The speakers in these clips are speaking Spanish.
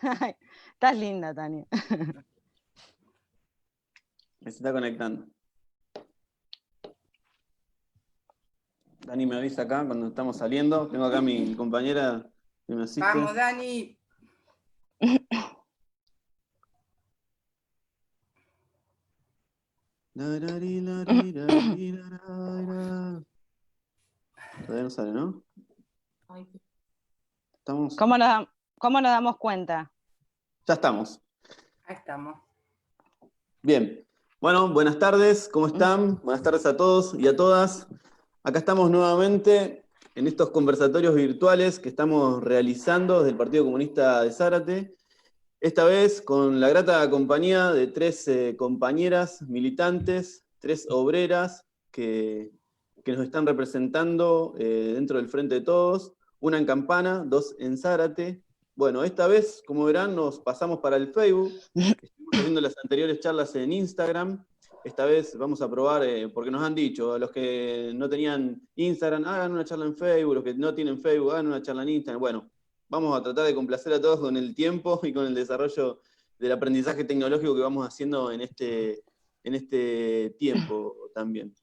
Ay, estás linda, Tania. Se está conectando. Dani me avisa acá cuando estamos saliendo. Tengo acá a mi compañera que me asiste. Vamos, Dani. Todavía no sale, ¿no? ¿Estamos? ¿Cómo nos damos cuenta? Ya estamos. Ahí estamos. Bien. Bueno, buenas tardes. ¿Cómo están? Buenas tardes a todos y a todas. Acá estamos nuevamente en estos conversatorios virtuales que estamos realizando desde el Partido Comunista de Zárate. Esta vez con la grata compañía de 3 compañeras militantes, 3 obreras que nos están representando dentro del Frente de Todos, una en Campana, 2 en Zárate. Bueno, esta vez, como verán, nos pasamos para el Facebook, estuvimos haciendo las anteriores charlas en Instagram. Esta vez vamos a probar, porque nos han dicho, a los que no tenían Instagram, hagan una charla en Facebook, los que no tienen Facebook, hagan una charla en Instagram. Bueno, vamos a tratar de complacer a todos con el tiempo y con el desarrollo del aprendizaje tecnológico que vamos haciendo en este tiempo también.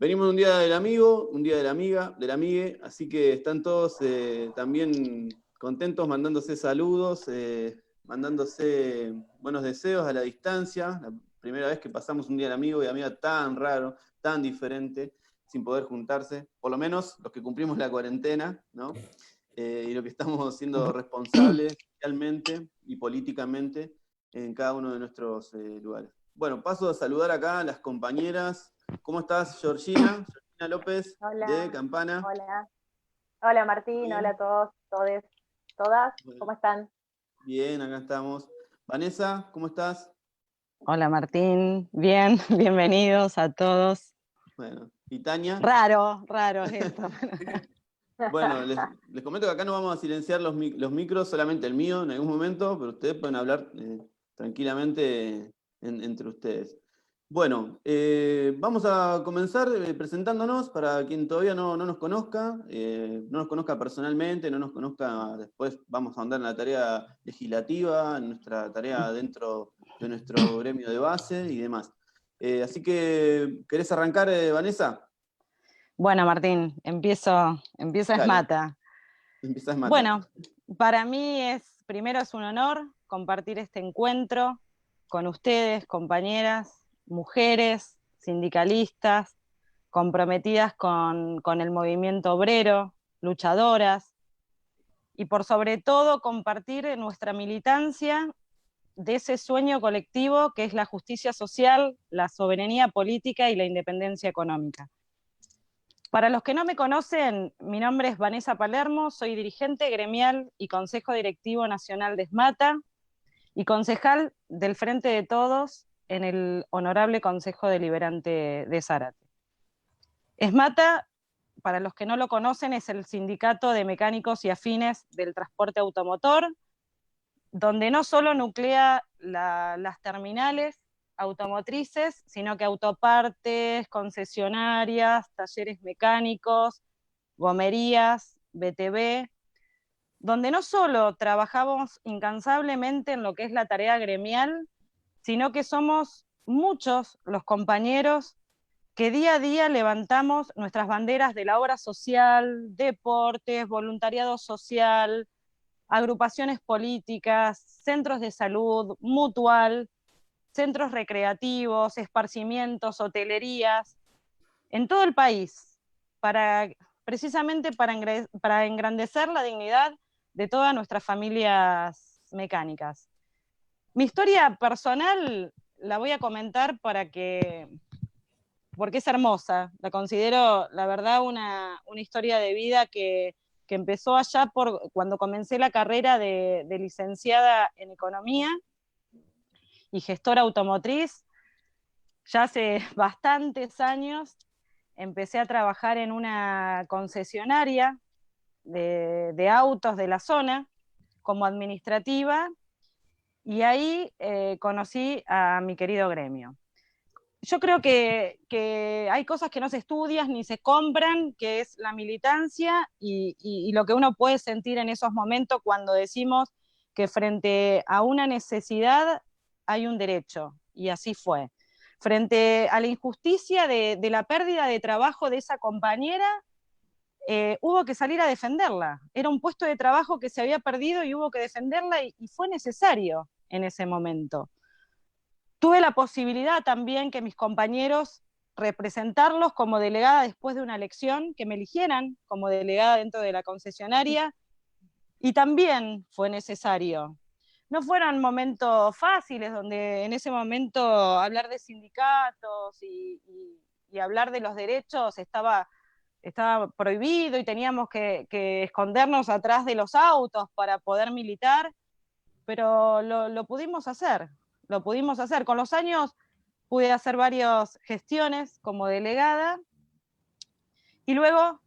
Venimos de un día del amigo, un día de la amiga, de la amigue, así que están todos también contentos, mandándose saludos, mandándose buenos deseos a la distancia. La primera vez que pasamos un día del amigo y amiga tan raro, tan diferente, sin poder juntarse, por lo menos los que cumplimos la cuarentena, ¿no? Y lo que estamos siendo responsables socialmente y políticamente en cada uno de nuestros lugares. Bueno, paso a saludar acá a las compañeras. ¿Cómo estás, Georgina? Georgina López, hola, de Campana. Hola. Hola Martín, Bien. hola a todos, todes, todas, ¿cómo están? Bien, acá estamos. Vanessa, ¿cómo estás? Hola Martín, bien, bienvenidos a todos. Bueno, ¿y Tania? Raro es esto. Bueno, les comento que acá no vamos a silenciar los micros, solamente el mío en algún momento, pero ustedes pueden hablar tranquilamente entre ustedes. Bueno, vamos a comenzar presentándonos para quien todavía no nos conozca, no nos conozca personalmente, no nos conozca, después vamos a andar en la tarea legislativa, en nuestra tarea dentro de nuestro gremio de base y demás. Así que, ¿querés arrancar, Vanessa? Bueno, Martín, empieza Dale. Esmata. Empieza Esmata. Bueno, para mí primero es un honor compartir este encuentro con ustedes, compañeras, mujeres, sindicalistas, comprometidas con el movimiento obrero, luchadoras, y por sobre todo compartir nuestra militancia de ese sueño colectivo que es la justicia social, la soberanía política y la independencia económica. Para los que no me conocen, mi nombre es Vanessa Palermo, soy dirigente gremial y consejo directivo nacional de Esmata y concejal del Frente de Todos en el Honorable Consejo Deliberante de Zárate. Esmata, para los que no lo conocen, es el sindicato de mecánicos y afines del transporte automotor, donde no solo nuclea las terminales automotrices, sino que autopartes, concesionarias, talleres mecánicos, gomerías, BTV, donde no solo trabajamos incansablemente en lo que es la tarea gremial, sino que somos muchos los compañeros que día a día levantamos nuestras banderas de la obra social, deportes, voluntariado social, agrupaciones políticas, centros de salud, mutual, centros recreativos, esparcimientos, hotelerías, en todo el país, precisamente para engrandecer la dignidad de todas nuestras familias mecánicas. Mi historia personal la voy a comentar porque es hermosa, la considero, la verdad, una historia de vida que empezó allá cuando comencé la carrera de licenciada en Economía y gestora automotriz. Ya hace bastantes años empecé a trabajar en una concesionaria de autos de la zona como administrativa y ahí conocí a mi querido gremio. Yo creo que hay cosas que no se estudian ni se compran, que es la militancia y lo que uno puede sentir en esos momentos cuando decimos que frente a una necesidad hay un derecho, y así fue. Frente a la injusticia de la pérdida de trabajo de esa compañera, hubo que salir a defenderla. Era un puesto de trabajo que se había perdido y hubo que defenderla, y fue necesario en ese momento. Tuve la posibilidad también que mis compañeros representarlos como delegada después de una elección, que me eligieran como delegada dentro de la concesionaria, y también fue necesario. No fueron momentos fáciles, donde en ese momento hablar de sindicatos y hablar de los derechos estaba prohibido, y teníamos que escondernos atrás de los autos para poder militar, pero lo pudimos hacer, lo pudimos hacer. Con los años pude hacer varias gestiones como delegada, y luego,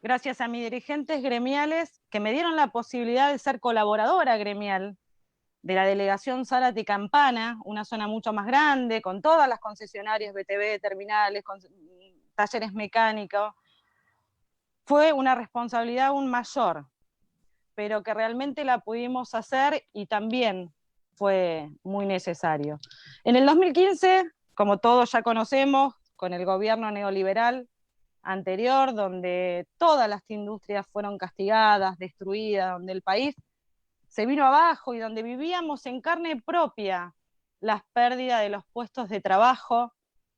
gracias a mis dirigentes gremiales, que me dieron la posibilidad de ser colaboradora gremial de la delegación Zárate Campana, una zona mucho más grande, con todas las concesionarias BTV, terminales, talleres mecánicos, fue una responsabilidad aún mayor, pero que realmente la pudimos hacer, y también fue muy necesario. En el 2015, como todos ya conocemos, con el gobierno neoliberal anterior, donde todas las industrias fueron castigadas, destruidas, donde el país se vino abajo y donde vivíamos en carne propia las pérdidas de los puestos de trabajo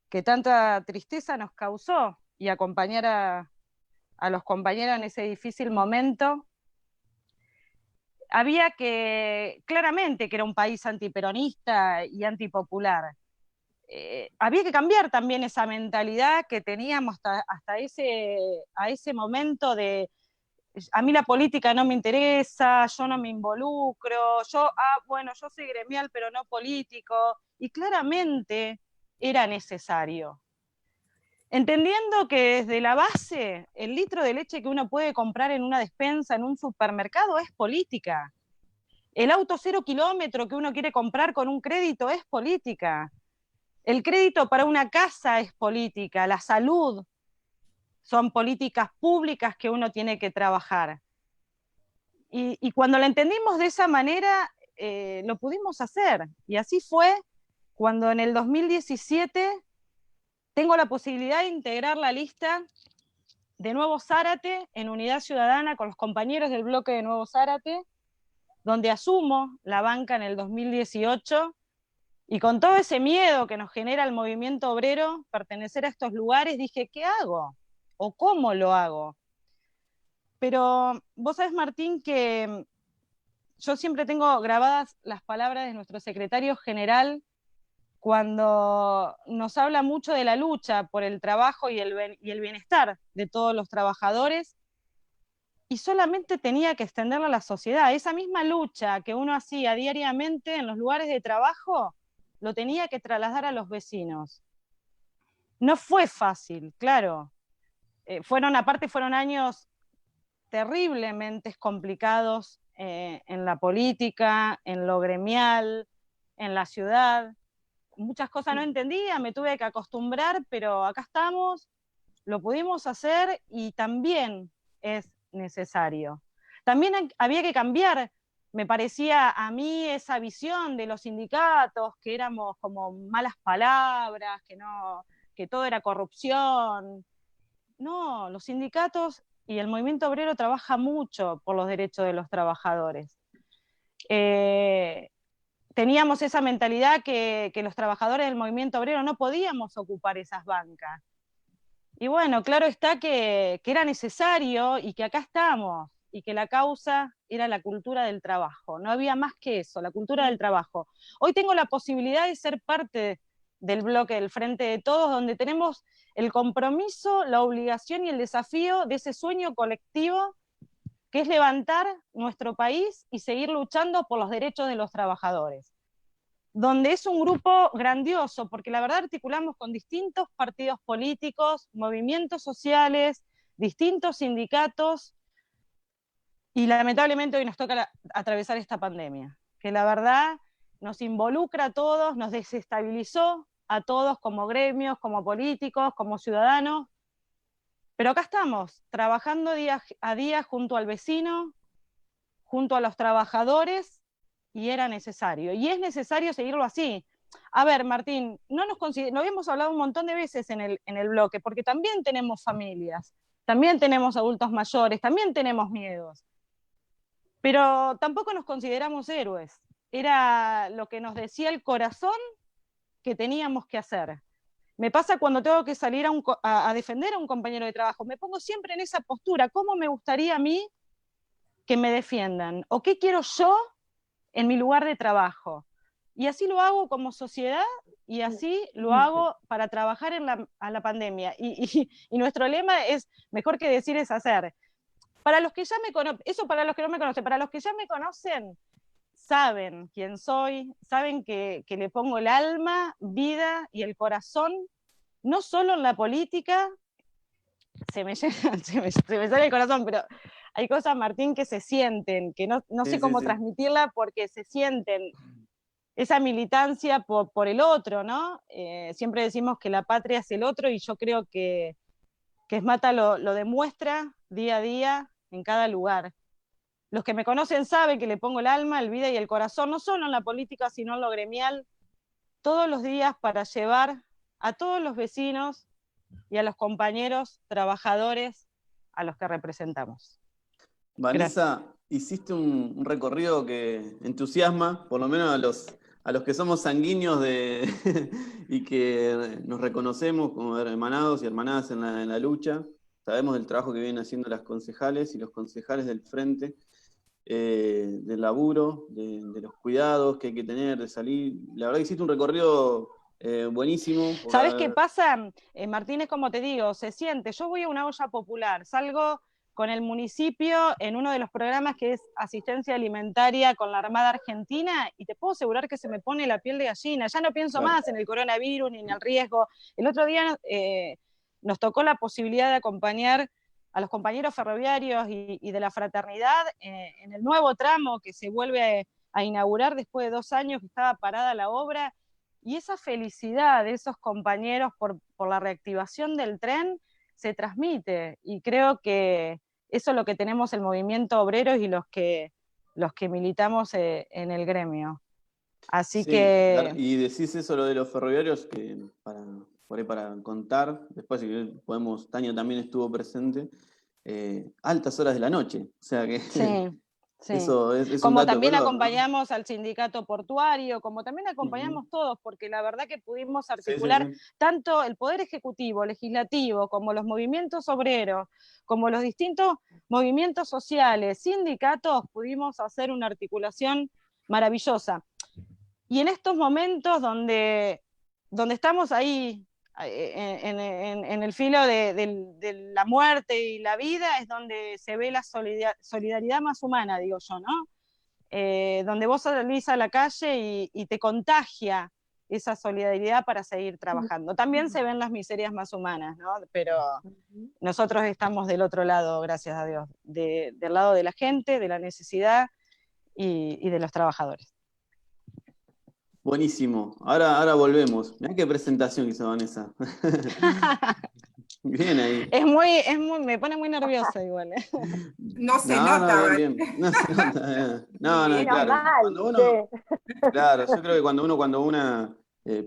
que tanta tristeza nos causó, y acompañar a los compañeros en ese difícil momento. Había claramente que era un país antiperonista y antipopular. Había que cambiar también esa mentalidad que teníamos hasta ese momento de: a mí la política no me interesa, yo no me involucro, bueno, yo soy gremial pero no político, y claramente era necesario. Entendiendo que desde la base, el litro de leche que uno puede comprar en una despensa, en un supermercado, es política. El auto 0 kilómetro que uno quiere comprar con un crédito es política. El crédito para una casa es política. La salud son políticas públicas que uno tiene que trabajar. Y cuando lo entendimos de esa manera, lo pudimos hacer. Y así fue cuando en el 2017 tengo la posibilidad de integrar la lista de Nuevo Zárate en Unidad Ciudadana con los compañeros del bloque de Nuevo Zárate, donde asumo la banca en el 2018, y con todo ese miedo que nos genera el movimiento obrero pertenecer a estos lugares, dije: ¿qué hago? ¿O cómo lo hago? Pero vos sabés, Martín, que yo siempre tengo grabadas las palabras de nuestro secretario general cuando nos habla mucho de la lucha por el trabajo y el bienestar de todos los trabajadores, y solamente tenía que extenderla a la sociedad. Esa misma lucha que uno hacía diariamente en los lugares de trabajo, lo tenía que trasladar a los vecinos. No fue fácil, claro. Fueron años terriblemente complicados en la política, en lo gremial, en la ciudad. Muchas cosas no entendía, me tuve que acostumbrar, pero acá estamos, lo pudimos hacer, y también es necesario. También había que cambiar, me parecía a mí, esa visión de los sindicatos, que éramos como malas palabras, que todo era corrupción. No, los sindicatos y el movimiento obrero trabaja mucho por los derechos de los trabajadores. Teníamos esa mentalidad que los trabajadores del movimiento obrero no podíamos ocupar esas bancas. Y bueno, claro está que era necesario, y que acá estamos, y que la causa era la cultura del trabajo. No había más que eso, la cultura del trabajo. Hoy tengo la posibilidad de ser parte del bloque del Frente de Todos, donde tenemos el compromiso, la obligación y el desafío de ese sueño colectivo que es levantar nuestro país y seguir luchando por los derechos de los trabajadores. Donde es un grupo grandioso, porque la verdad articulamos con distintos partidos políticos, movimientos sociales, distintos sindicatos, y lamentablemente hoy nos toca atravesar esta pandemia, que la verdad nos involucra a todos, nos desestabilizó a todos como gremios, como políticos, como ciudadanos, pero acá estamos, trabajando día a día junto al vecino, junto a los trabajadores, y era necesario. Y es necesario seguirlo así. A ver, Martín, lo habíamos hablado un montón de veces en el bloque, porque también tenemos familias, también tenemos adultos mayores, también tenemos miedos, pero tampoco nos consideramos héroes. Era lo que nos decía el corazón que teníamos que hacer. Me pasa cuando tengo que salir a defender a un compañero de trabajo, me pongo siempre en esa postura, ¿cómo me gustaría a mí que me defiendan? ¿O qué quiero yo en mi lugar de trabajo? Y así lo hago como sociedad y así lo hago para trabajar a la pandemia. Y nuestro lema es, mejor que decir es hacer. Para los que ya me conocen, eso para los que no me conocen, para los que ya me conocen, saben quién soy, saben que le pongo el alma, vida y el corazón, no solo en la política, se me sale el corazón, pero hay cosas, Martín, que se sienten, que no sé cómo transmitirla porque se sienten esa militancia por el otro, ¿no? Siempre decimos que la patria es el otro y yo creo que Esmata lo demuestra día a día en cada lugar. Los que me conocen saben que le pongo el alma, el vida y el corazón, no solo en la política, sino en lo gremial, todos los días para llevar a todos los vecinos y a los compañeros trabajadores a los que representamos. Vanessa, Gracias. hiciste un recorrido que entusiasma, por lo menos a los que somos sanguíneos y que nos reconocemos como hermanados y hermanadas en la lucha. Sabemos del trabajo que vienen haciendo las concejales y los concejales del frente, del laburo, de los cuidados que hay que tener, de salir. La verdad que hiciste un recorrido buenísimo. ¿Sabes qué pasa, Martínez? Como te digo, se siente. Yo voy a una olla popular, salgo con el municipio en uno de los programas que es asistencia alimentaria con la Armada Argentina y te puedo asegurar que se me pone la piel de gallina. Ya no pienso más en el coronavirus ni en el riesgo. El otro día nos tocó la posibilidad de acompañar a los compañeros ferroviarios y de la fraternidad en el nuevo tramo que se vuelve a inaugurar después de 2 años que estaba parada la obra. Y esa felicidad de esos compañeros por la reactivación del tren se transmite. Y creo que eso es lo que tenemos el movimiento obrero y los que militamos en el gremio. Así Sí, que... y decís eso lo de los ferroviarios, que por ahí para contar, después si podemos, Tania también estuvo presente, altas horas de la noche, o sea que Sí, sí. eso es un Como dato de también color, ¿no? acompañamos al sindicato portuario, como también Ujú. acompañamos todos, porque la verdad que pudimos Sí, sí, articular sí. tanto el poder ejecutivo, legislativo, como los movimientos obreros, como los distintos movimientos sociales, sindicatos, pudimos hacer una articulación maravillosa. Y en estos momentos donde estamos ahí en el filo de la muerte y la vida, es donde se ve la solidaridad más humana, digo yo, ¿no? Donde vos salís a la calle y te contagia esa solidaridad para seguir trabajando. También se ven las miserias más humanas, ¿no? Pero nosotros estamos del otro lado, gracias a Dios, del lado de la gente, de la necesidad y de los trabajadores. Buenísimo. Ahora volvemos. Mirá qué presentación que hizo Vanessa. Bien ahí. Me pone muy nerviosa igual, ¿eh? No se No, nota, bien, ¿vale? bien. No se nota. No, Menos claro. mal, Cuando uno, che. claro, yo creo que cuando una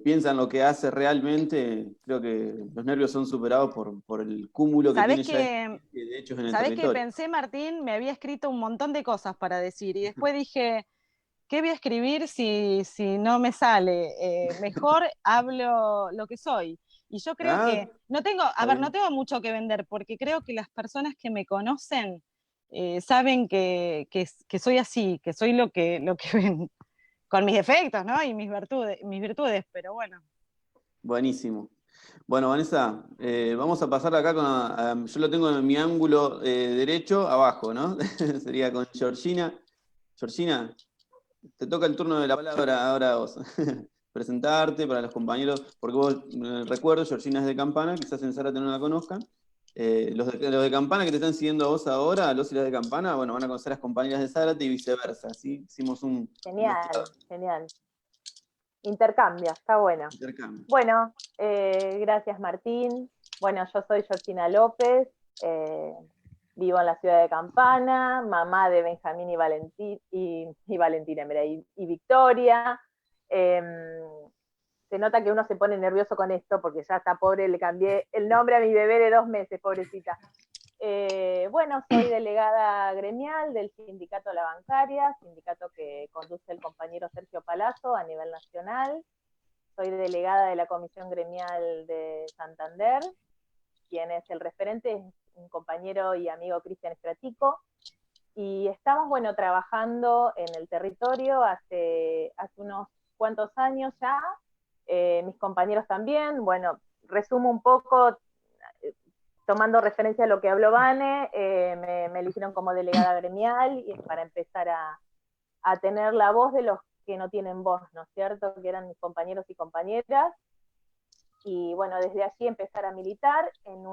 piensa en lo que hace realmente, creo que los nervios son superados por el cúmulo que ¿Sabés tiene ya que, de hechos en el ¿Sabés que territorio. pensé, Martín? Me había escrito un montón de cosas para decir y después dije, ¿qué voy a escribir si no me sale? Mejor hablo lo que soy. Y yo creo Ah, que no tengo, a está ver, no bien. tengo mucho que vender porque creo que las personas que me conocen saben que soy así, que soy lo que ven, con mis defectos, ¿no? Y mis virtudes, pero bueno. Buenísimo. Bueno, Vanessa, vamos a pasar acá yo lo tengo en mi ángulo derecho, abajo, ¿no? Sería con Georgina. Georgina, te toca el turno de la palabra ahora a vos. Presentarte para los compañeros, porque vos, recuerdo, Georgina es de Campana, quizás en Zárate no la conozcan. Los de Campana que te están siguiendo a vos ahora, los y las de Campana, bueno, van a conocer a las compañeras de Zárate y viceversa, ¿sí? Hicimos un Genial, genial. Intercambia, está bueno. intercambio. Bueno, gracias Martín. Bueno, yo soy Georgina López, Vivo en la ciudad de Campana, mamá de Benjamín y Valentina, mira, y Victoria. Se nota que uno se pone nervioso con esto, porque ya está pobre, le cambié el nombre a mi bebé de 2 meses, pobrecita. Bueno, soy delegada gremial del sindicato La Bancaria, sindicato que conduce el compañero Sergio Palazzo a nivel nacional. Soy delegada de la Comisión Gremial de Santander. Quien es el referente es un compañero y amigo Cristian Estratico. Y estamos, bueno, trabajando en el territorio hace unos cuantos años ya. Mis compañeros también. Bueno, resumo un poco, tomando referencia a lo que habló Vane, me eligieron como delegada gremial y para empezar a tener la voz de los que no tienen voz, ¿no es cierto? Que eran mis compañeros y compañeras. Y bueno, desde allí empezar a militar en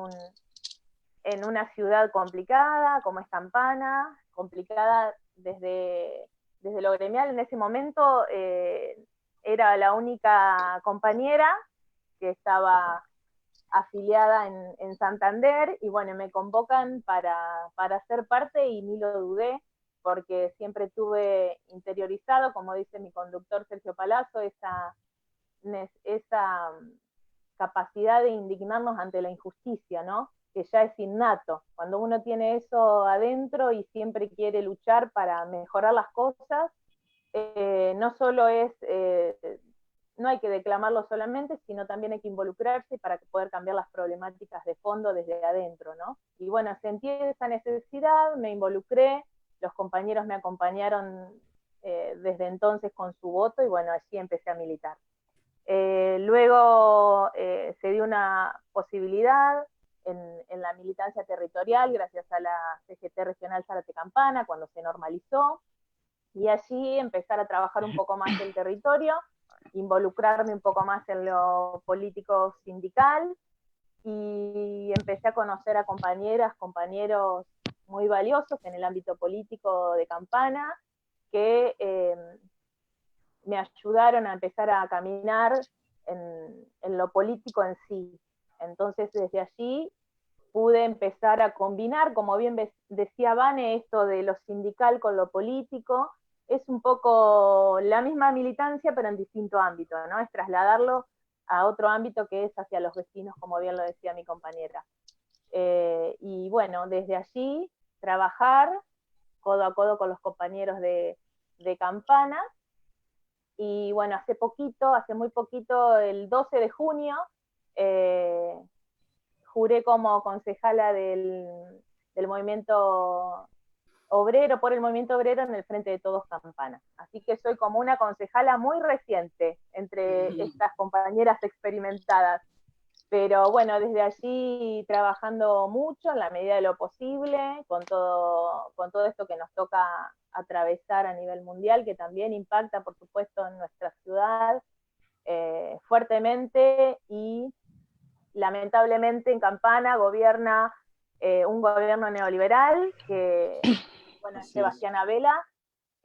una ciudad complicada como es Campana, complicada desde lo gremial. En ese momento era la única compañera que estaba afiliada en Santander, y bueno, me convocan para ser parte y ni lo dudé, porque siempre tuve interiorizado, como dice mi conductor Sergio Palazzo, esa capacidad de indignarnos ante la injusticia, ¿no? Que ya es innato. Cuando uno tiene eso adentro y siempre quiere luchar para mejorar las cosas, no solo es, no hay que declamarlo solamente, sino también hay que involucrarse para poder cambiar las problemáticas de fondo desde adentro, ¿no? Y bueno, sentí esa necesidad, me involucré, los compañeros me acompañaron desde entonces con su voto, y bueno, allí empecé a militar. Luego se dio una posibilidad en la militancia territorial gracias a la CGT Regional Zárate Campana, cuando se normalizó, y allí empezar a trabajar un poco más el territorio, involucrarme un poco más en lo político sindical, y empecé a conocer a compañeras, compañeros muy valiosos en el ámbito político de Campana, que me ayudaron a empezar a caminar en lo político en sí. Entonces, desde allí pude empezar a combinar, como bien decía Vane, esto de lo sindical con lo político. Es un poco la misma militancia, pero en distinto ámbito, ¿no? Es trasladarlo a otro ámbito que es hacia los vecinos, como bien lo decía mi compañera. Y bueno, desde allí trabajar codo a codo con los compañeros de Campana. Y bueno, hace muy poquito, el 12 de junio, juré como concejala del movimiento obrero, por el movimiento obrero en el Frente de Todos Campana. Así que soy como una concejala muy reciente entre estas compañeras experimentadas. Pero bueno, desde allí trabajando mucho en la medida de lo posible, con todo esto que nos toca atravesar a nivel mundial, que también impacta, por supuesto, en nuestra ciudad fuertemente, y lamentablemente en Campana gobierna un gobierno neoliberal, que, bueno, es Sebastián Abela,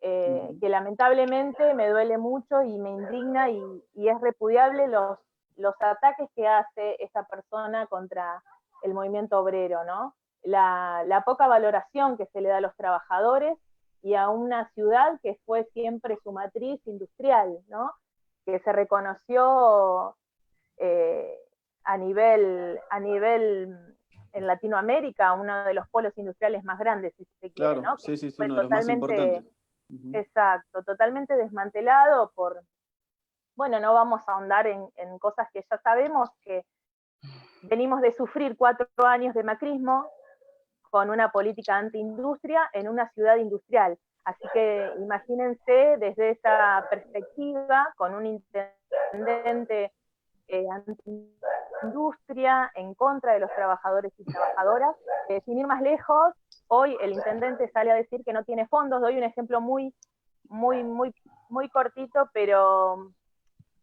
que lamentablemente me duele mucho y me indigna, y es repudiable los ataques que hace esta persona contra el movimiento obrero, ¿no? La poca valoración que se le da a los trabajadores y a una ciudad que fue siempre su matriz industrial, ¿no? Que se reconoció a nivel en Latinoamérica, uno de los polos industriales más grandes, si se quiere, Claro, ¿no? sí, sí, sí, Fue uno de los más importantes. exacto, totalmente desmantelado por, bueno, no vamos a ahondar en cosas que ya sabemos, que venimos de sufrir 4 años de macrismo con una política antiindustria en una ciudad industrial. Así que imagínense desde esa perspectiva, con un intendente antiindustria, en contra de los trabajadores y trabajadoras. Sin ir más lejos, hoy el intendente sale a decir que no tiene fondos. Doy un ejemplo muy cortito, pero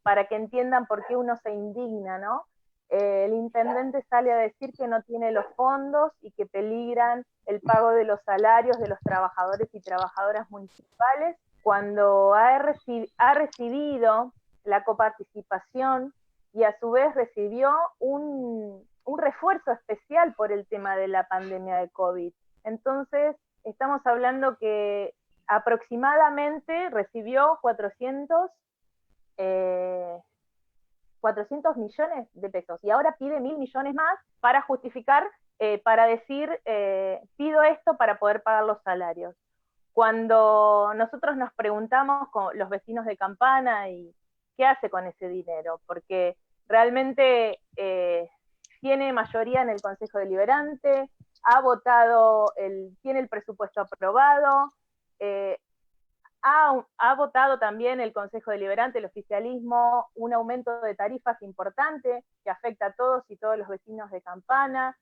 para que entiendan por qué uno se indigna, ¿no? El intendente sale a decir que no tiene los fondos y que peligran el pago de los salarios de los trabajadores y trabajadoras municipales, cuando ha recibido la coparticipación y a su vez recibió un refuerzo especial por el tema de la pandemia de COVID. Entonces, estamos hablando que aproximadamente recibió 400 millones de pesos y ahora pide 1.000 millones más para justificar, para decir, pido esto para poder pagar los salarios. Cuando nosotros nos preguntamos con los vecinos de Campana y qué hace con ese dinero, porque realmente tiene mayoría en el Consejo Deliberante, tiene el presupuesto aprobado, ha votado también el Consejo Deliberante, el oficialismo, un aumento de tarifas importante que afecta a todos y todos los vecinos de Campana,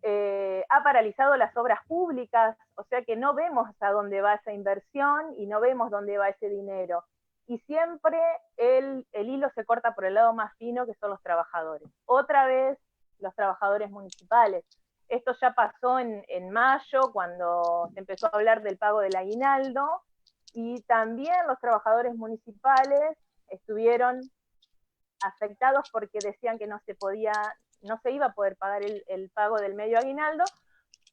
ha paralizado las obras públicas, o sea que no vemos a dónde va esa inversión y no vemos dónde va ese dinero. Y siempre el hilo se corta por el lado más fino, que son los trabajadores. Otra vez, los trabajadores municipales. Esto ya pasó en mayo, cuando se empezó a hablar del pago del aguinaldo, y también los trabajadores municipales estuvieron afectados porque decían que no se iba a poder pagar el pago del medio aguinaldo,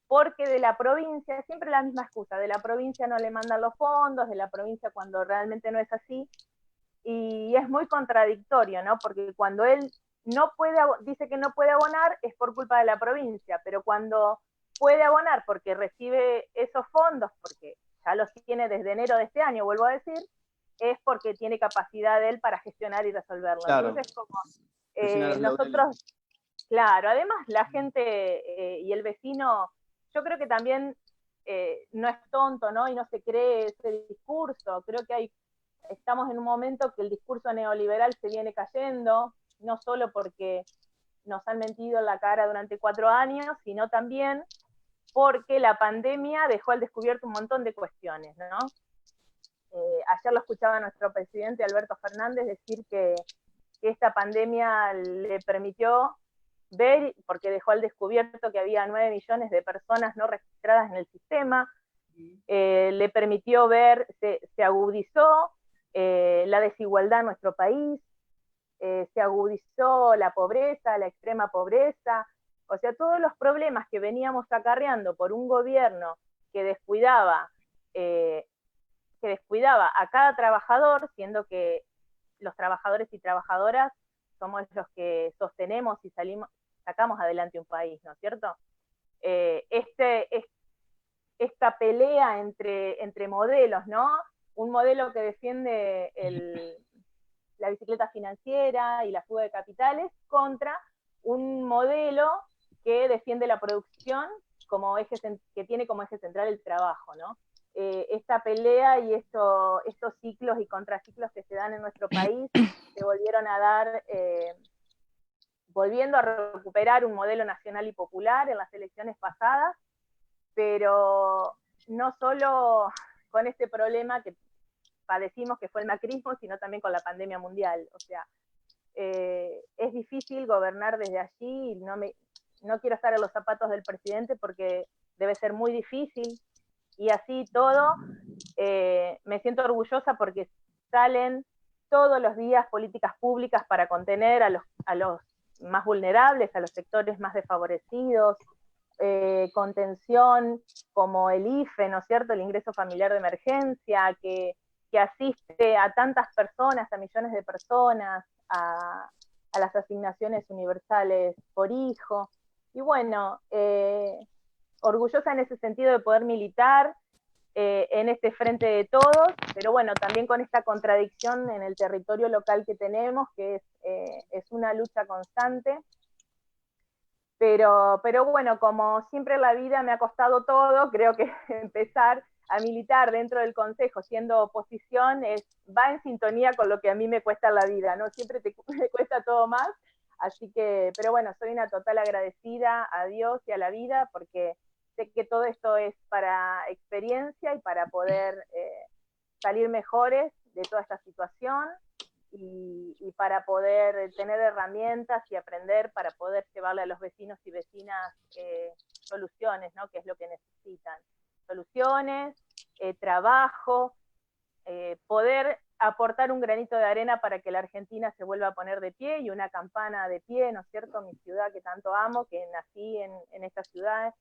porque de la provincia, siempre la misma excusa, de la provincia no le mandan los fondos, de la provincia cuando realmente no es así, y es muy contradictorio, ¿no? Porque cuando él dice que no puede abonar es por culpa de la provincia, pero cuando puede abonar porque recibe esos fondos, porque ya los tiene desde enero de este año, vuelvo a decir, es porque tiene capacidad de él para gestionar y resolverlo. Claro. Entonces, como nosotros, claro, además la gente y el vecino, yo creo que también no es tonto, ¿no? Y no se cree ese discurso. Creo que estamos en un momento que el discurso neoliberal se viene cayendo, no solo porque nos han mentido en la cara durante 4 años, sino también porque la pandemia dejó al descubierto un montón de cuestiones, ¿no? Ayer lo escuchaba nuestro presidente Alberto Fernández decir que esta pandemia le permitió ver, porque dejó al descubierto que había 9 millones de personas no registradas en el sistema, le permitió ver, se agudizó la desigualdad en nuestro país, se agudizó la pobreza, la extrema pobreza, o sea, todos los problemas que veníamos acarreando por un gobierno que descuidaba a cada trabajador, siendo que los trabajadores y trabajadoras somos los que sostenemos y sacamos adelante un país, ¿no es cierto? Esta pelea entre modelos, ¿no? Un modelo que defiende la bicicleta financiera y la fuga de capitales contra un modelo que defiende la producción que tiene como eje central el trabajo, ¿no? Esta pelea y estos ciclos y contraciclos que se dan en nuestro país se volvieron a dar, volviendo a recuperar un modelo nacional y popular en las elecciones pasadas, pero no solo con este problema que padecimos, que fue el macrismo, sino también con la pandemia mundial. O sea, es difícil gobernar desde allí, y no quiero estar en los zapatos del presidente porque debe ser muy difícil, y así todo, me siento orgullosa porque salen todos los días políticas públicas para contener a los más vulnerables, a los sectores más desfavorecidos, contención como el IFE, ¿no es cierto?, el ingreso familiar de emergencia, que asiste a tantas personas, a millones de personas, a las asignaciones universales por hijo. Y bueno, orgullosa en ese sentido de poder militar en este frente de todos, pero bueno, también con esta contradicción en el territorio local que tenemos, que es una lucha constante. Pero bueno, como siempre en la vida me ha costado todo, creo que empezar a militar dentro del Consejo siendo oposición va en sintonía con lo que a mí me cuesta en la vida, ¿no? Siempre me cuesta todo más, así que, pero bueno, soy una total agradecida a Dios y a la vida, porque sé que todo esto es para experiencia y para poder salir mejores de toda esta situación, y para poder tener herramientas y aprender para poder llevarle a los vecinos y vecinas soluciones, ¿no? Que es lo que necesitan. Soluciones, trabajo, poder aportar un granito de arena para que la Argentina se vuelva a poner de pie, y una Campana de pie, ¿no es cierto? Mi ciudad que tanto amo, que nací en esta ciudad,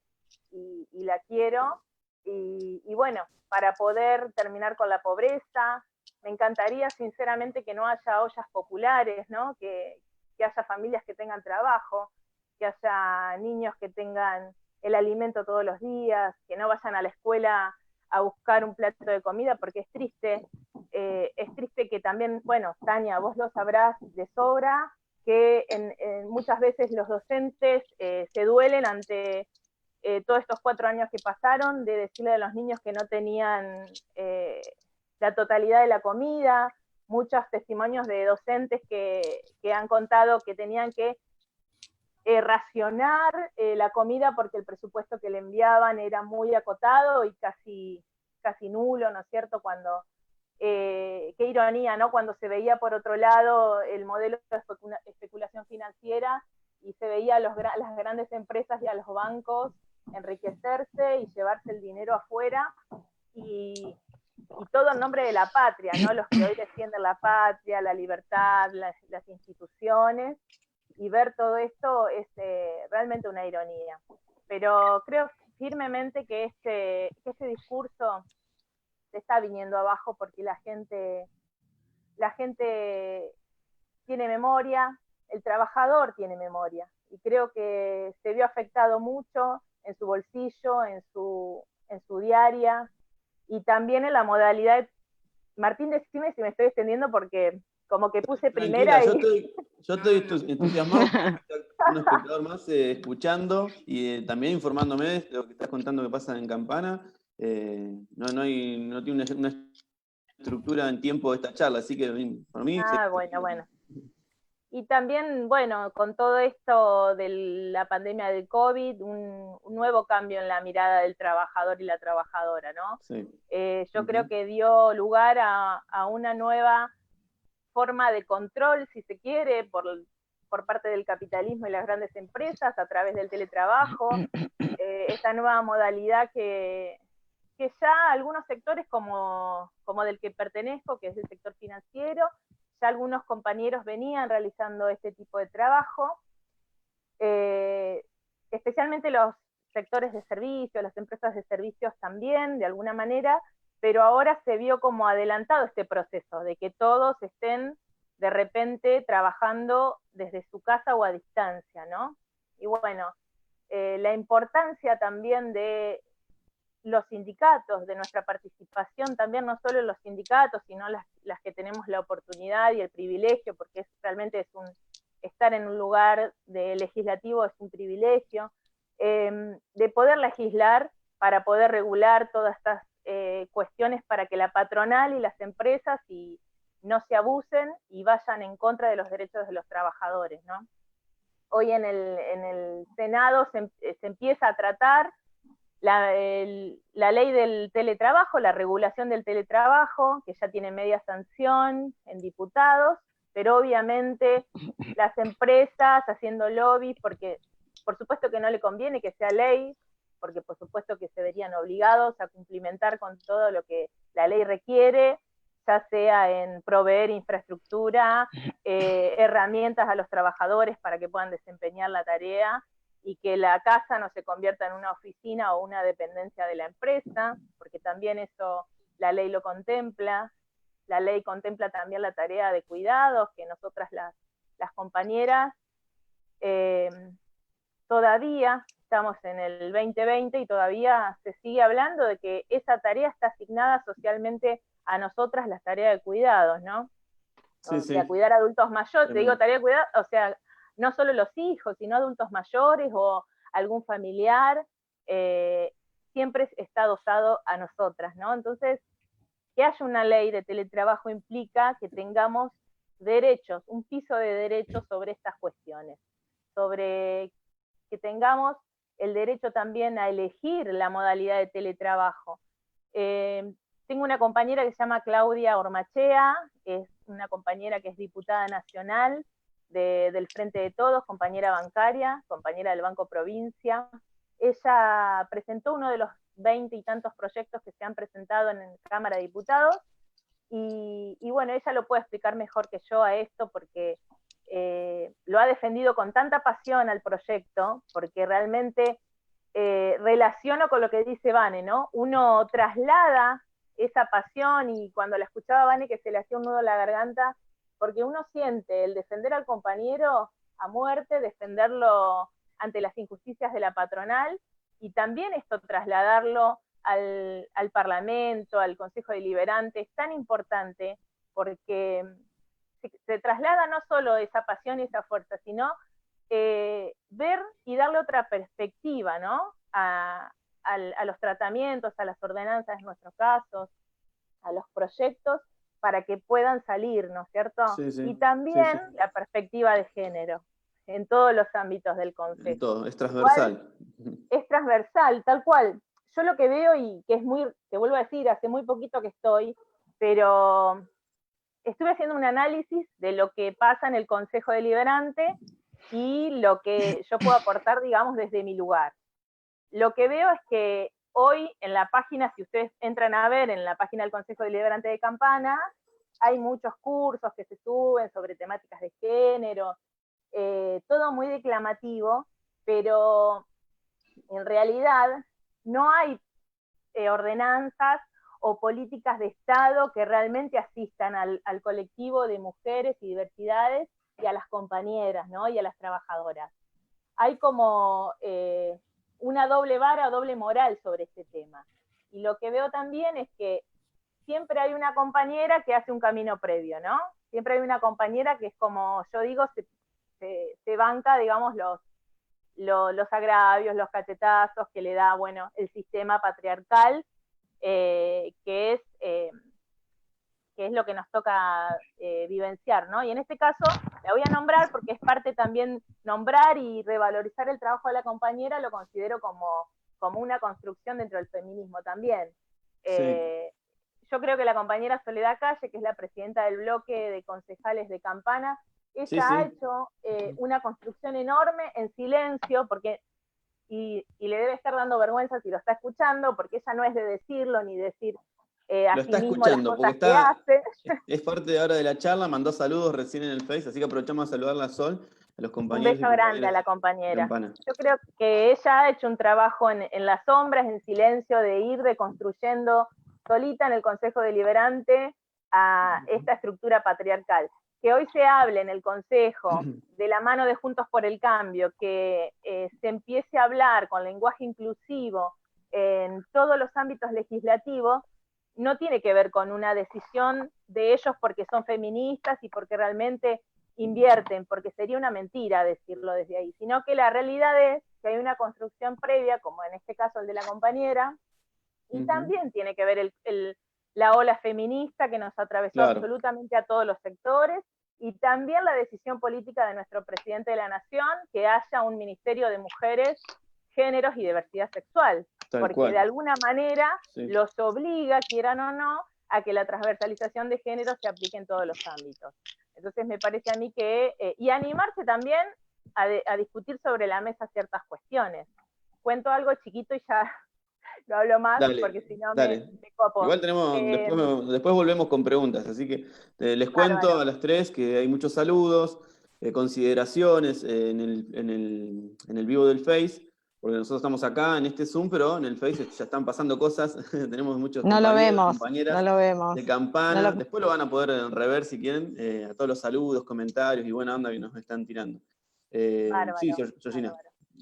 y la quiero. Y bueno, para poder terminar con la pobreza, me encantaría sinceramente que no haya ollas populares, ¿no? Que haya familias que tengan trabajo, que haya niños que tengan el alimento todos los días, que no vayan a la escuela a buscar un plato de comida, porque es triste que también, bueno, Tania, vos lo sabrás de sobra, que muchas veces los docentes se duelen ante todos estos 4 años que pasaron, de decirle a los niños que no tenían la totalidad de la comida, muchos testimonios de docentes que han contado que tenían que racionar la comida porque el presupuesto que le enviaban era muy acotado y casi nulo, ¿no es cierto? Cuando, qué ironía, ¿no? Cuando se veía por otro lado el modelo de especulación financiera y se veía a las grandes empresas y a los bancos enriquecerse y llevarse el dinero afuera, y todo en nombre de la patria, ¿no? Los que hoy defienden la patria, la libertad, las instituciones, y ver todo esto es realmente una ironía. Pero creo firmemente que ese discurso se está viniendo abajo porque la gente tiene memoria, el trabajador tiene memoria, y creo que se vio afectado mucho en su bolsillo, en su diaria, y también en la modalidad. Martín, decime si me estoy extendiendo porque como que puse Tranquila, primera y... yo estoy entusiasmado como un espectador más escuchando y también informándome de lo que estás contando que pasa en Campana. No tiene una estructura en tiempo de esta charla, así que para mí... Bueno. Y también, bueno, con todo esto de la pandemia del COVID, un nuevo cambio en la mirada del trabajador y la trabajadora, ¿no? Sí. Yo creo que dio lugar a una nueva forma de control, si se quiere, por parte del capitalismo y las grandes empresas a través del teletrabajo, esta nueva modalidad que ya algunos sectores como del que pertenezco, que es el sector financiero, ya algunos compañeros venían realizando este tipo de trabajo, especialmente los sectores de servicios, las empresas de servicios también, de alguna manera, pero ahora se vio como adelantado este proceso, de que todos estén de repente trabajando desde su casa o a distancia, ¿no? Y bueno, la importancia también de los sindicatos, de nuestra participación también, no solo los sindicatos, sino las que tenemos la oportunidad y el privilegio, porque realmente estar en un lugar de legislativo es un privilegio, de poder legislar para poder regular todas estas cuestiones para que la patronal y las empresas no se abusen y vayan en contra de los derechos de los trabajadores, ¿no? Hoy en el Senado se empieza a tratar la ley del teletrabajo, la regulación del teletrabajo, que ya tiene media sanción en diputados, pero obviamente las empresas haciendo lobby, porque por supuesto que no le conviene que sea ley, porque por supuesto que se verían obligados a cumplimentar con todo lo que la ley requiere, ya sea en proveer infraestructura, herramientas a los trabajadores para que puedan desempeñar la tarea, y que la casa no se convierta en una oficina o una dependencia de la empresa, porque también eso la ley lo contempla. La ley contempla también la tarea de cuidados, que nosotras las compañeras todavía estamos en el 2020 y todavía se sigue hablando de que esa tarea está asignada socialmente a nosotras, las tareas de cuidados, ¿no? Sí, o sea, cuidar adultos mayores, te digo tarea de cuidado, o sea, no solo los hijos, sino adultos mayores o algún familiar, siempre está adosado a nosotras, ¿no? Entonces, que haya una ley de teletrabajo implica que tengamos derechos, un piso de derechos sobre estas cuestiones, sobre que tengamos el derecho también a elegir la modalidad de teletrabajo. Tengo una compañera que se llama Claudia Ormachea, es una compañera que es diputada nacional del Frente de Todos, compañera bancaria, compañera del Banco Provincia. Ella presentó uno de los 20 y tantos proyectos que se han presentado en la Cámara de Diputados, y bueno, ella lo puede explicar mejor que yo a esto, porque lo ha defendido con tanta pasión al proyecto, porque realmente relaciono con lo que dice Vane, ¿no? Uno traslada esa pasión, y cuando la escuchaba Vane que se le hacía un nudo en la garganta, porque uno siente el defender al compañero a muerte, defenderlo ante las injusticias de la patronal, y también esto trasladarlo al Parlamento, al Consejo Deliberante, es tan importante porque se traslada no solo esa pasión y esa fuerza, sino ver y darle otra perspectiva, ¿no? A los tratamientos, a las ordenanzas en nuestros casos, a los proyectos, para que puedan salir, ¿no es cierto? Sí, sí, Y también sí, sí. la perspectiva de género, en todos los ámbitos del Consejo. En todo, es transversal. Es transversal, tal cual. Yo lo que veo, y que es muy, te vuelvo a decir, hace muy poquito que estoy, pero estuve haciendo un análisis de lo que pasa en el Consejo Deliberante y lo que yo puedo aportar, digamos, desde mi lugar. Lo que veo es que hoy en la página, si ustedes entran a ver en la página del Consejo Deliberante de Campana, hay muchos cursos que se suben sobre temáticas de género, todo muy declamativo, pero en realidad no hay ordenanzas o políticas de Estado que realmente asistan al colectivo de mujeres y diversidades y a las compañeras, ¿no? Y a las trabajadoras. Hay como una doble vara o doble moral sobre este tema. Y lo que veo también es que siempre hay una compañera que hace un camino previo, ¿no? Siempre hay una compañera que es, como yo digo, se banca, digamos, los agravios, los cachetazos que le da, bueno, el sistema patriarcal, que es lo que nos toca vivenciar, ¿no? Y en este caso la voy a nombrar porque es parte también, nombrar y revalorizar el trabajo de la compañera, lo considero como una construcción dentro del feminismo también. Sí. Yo creo que la compañera Soledad Calle, que es la presidenta del bloque de concejales de Campana, Sí, ella ha sí. hecho una construcción enorme en silencio, porque y le debe estar dando vergüenza si lo está escuchando, porque ella no es de decirlo ni decir a Lo sí está mismo las escuchando, porque cosas que hace. es parte ahora de la charla, mandó saludos recién en el Face, así que aprovechamos a saludarla a Sol, a los Un compañeros y beso grande a compañeras la de compañera. Campana. Yo creo que ella ha hecho un trabajo en las sombras, en silencio, de ir deconstruyendo solita en el Consejo Deliberante a esta estructura patriarcal. Que hoy se hable en el Consejo de la mano de Juntos por el Cambio, que se empiece a hablar con lenguaje inclusivo en todos los ámbitos legislativos, no tiene que ver con una decisión de ellos porque son feministas y porque realmente invierten, porque sería una mentira decirlo desde ahí, sino que la realidad es que hay una construcción previa, como en este caso el de la compañera, y también tiene que ver la ola feminista que nos atravesó absolutamente a todos los sectores, y también la decisión política de nuestro presidente de la Nación, que haya un Ministerio de Mujeres, Géneros y Diversidad Sexual, porque de alguna manera los obliga, quieran o no, a que la transversalización de género se aplique en todos los ámbitos. Entonces me parece a mí que, y animarse también a discutir sobre la mesa ciertas cuestiones. Cuento algo chiquito y ya no hablo más, Dale, porque si no dale. me copo. Igual tenemos, después volvemos con preguntas, así que les cuento Bárbaro. a las tres que hay muchos saludos, consideraciones en el vivo del Face, porque nosotros estamos acá en este Zoom, pero en el Face ya están pasando cosas, tenemos muchos No lo compañeros, vemos, compañeras no lo vemos. de Campana, después lo van a poder rever si quieren, a todos los saludos, comentarios y buena onda que nos están tirando. Sí, Georgina.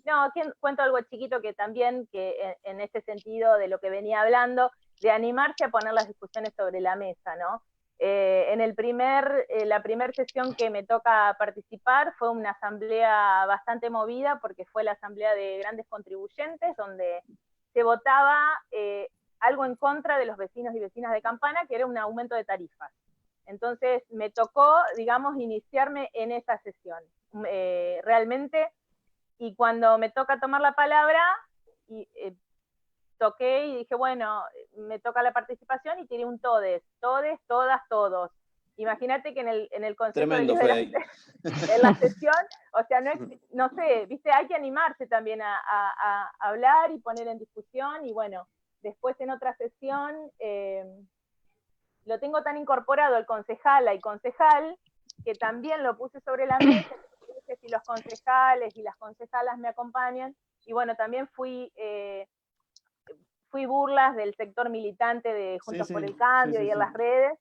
No, cuento algo chiquito que también, que en este sentido de lo que venía hablando, de animarse a poner las discusiones sobre la mesa, ¿no? En la primera sesión que me toca participar fue una asamblea bastante movida, porque fue la asamblea de grandes contribuyentes, donde se votaba algo en contra de los vecinos y vecinas de Campana, que era un aumento de tarifas. Entonces me tocó, digamos, iniciarme en esa sesión. Realmente, y cuando me toca tomar la palabra, toqué y dije, bueno, me toca la participación, y tiré un todes, todas, todos. Imagínate que en el Consejo Tremendo Deliberante, en la sesión, o sea, no sé, viste, hay que animarse también a hablar y poner en discusión, y bueno, después en otra sesión lo tengo tan incorporado el concejala y concejal, que también lo puse sobre la mesa, que si los concejales y las concejalas me acompañan, y bueno, también fui burlas del sector militante de Juntos por el Cambio y en las redes,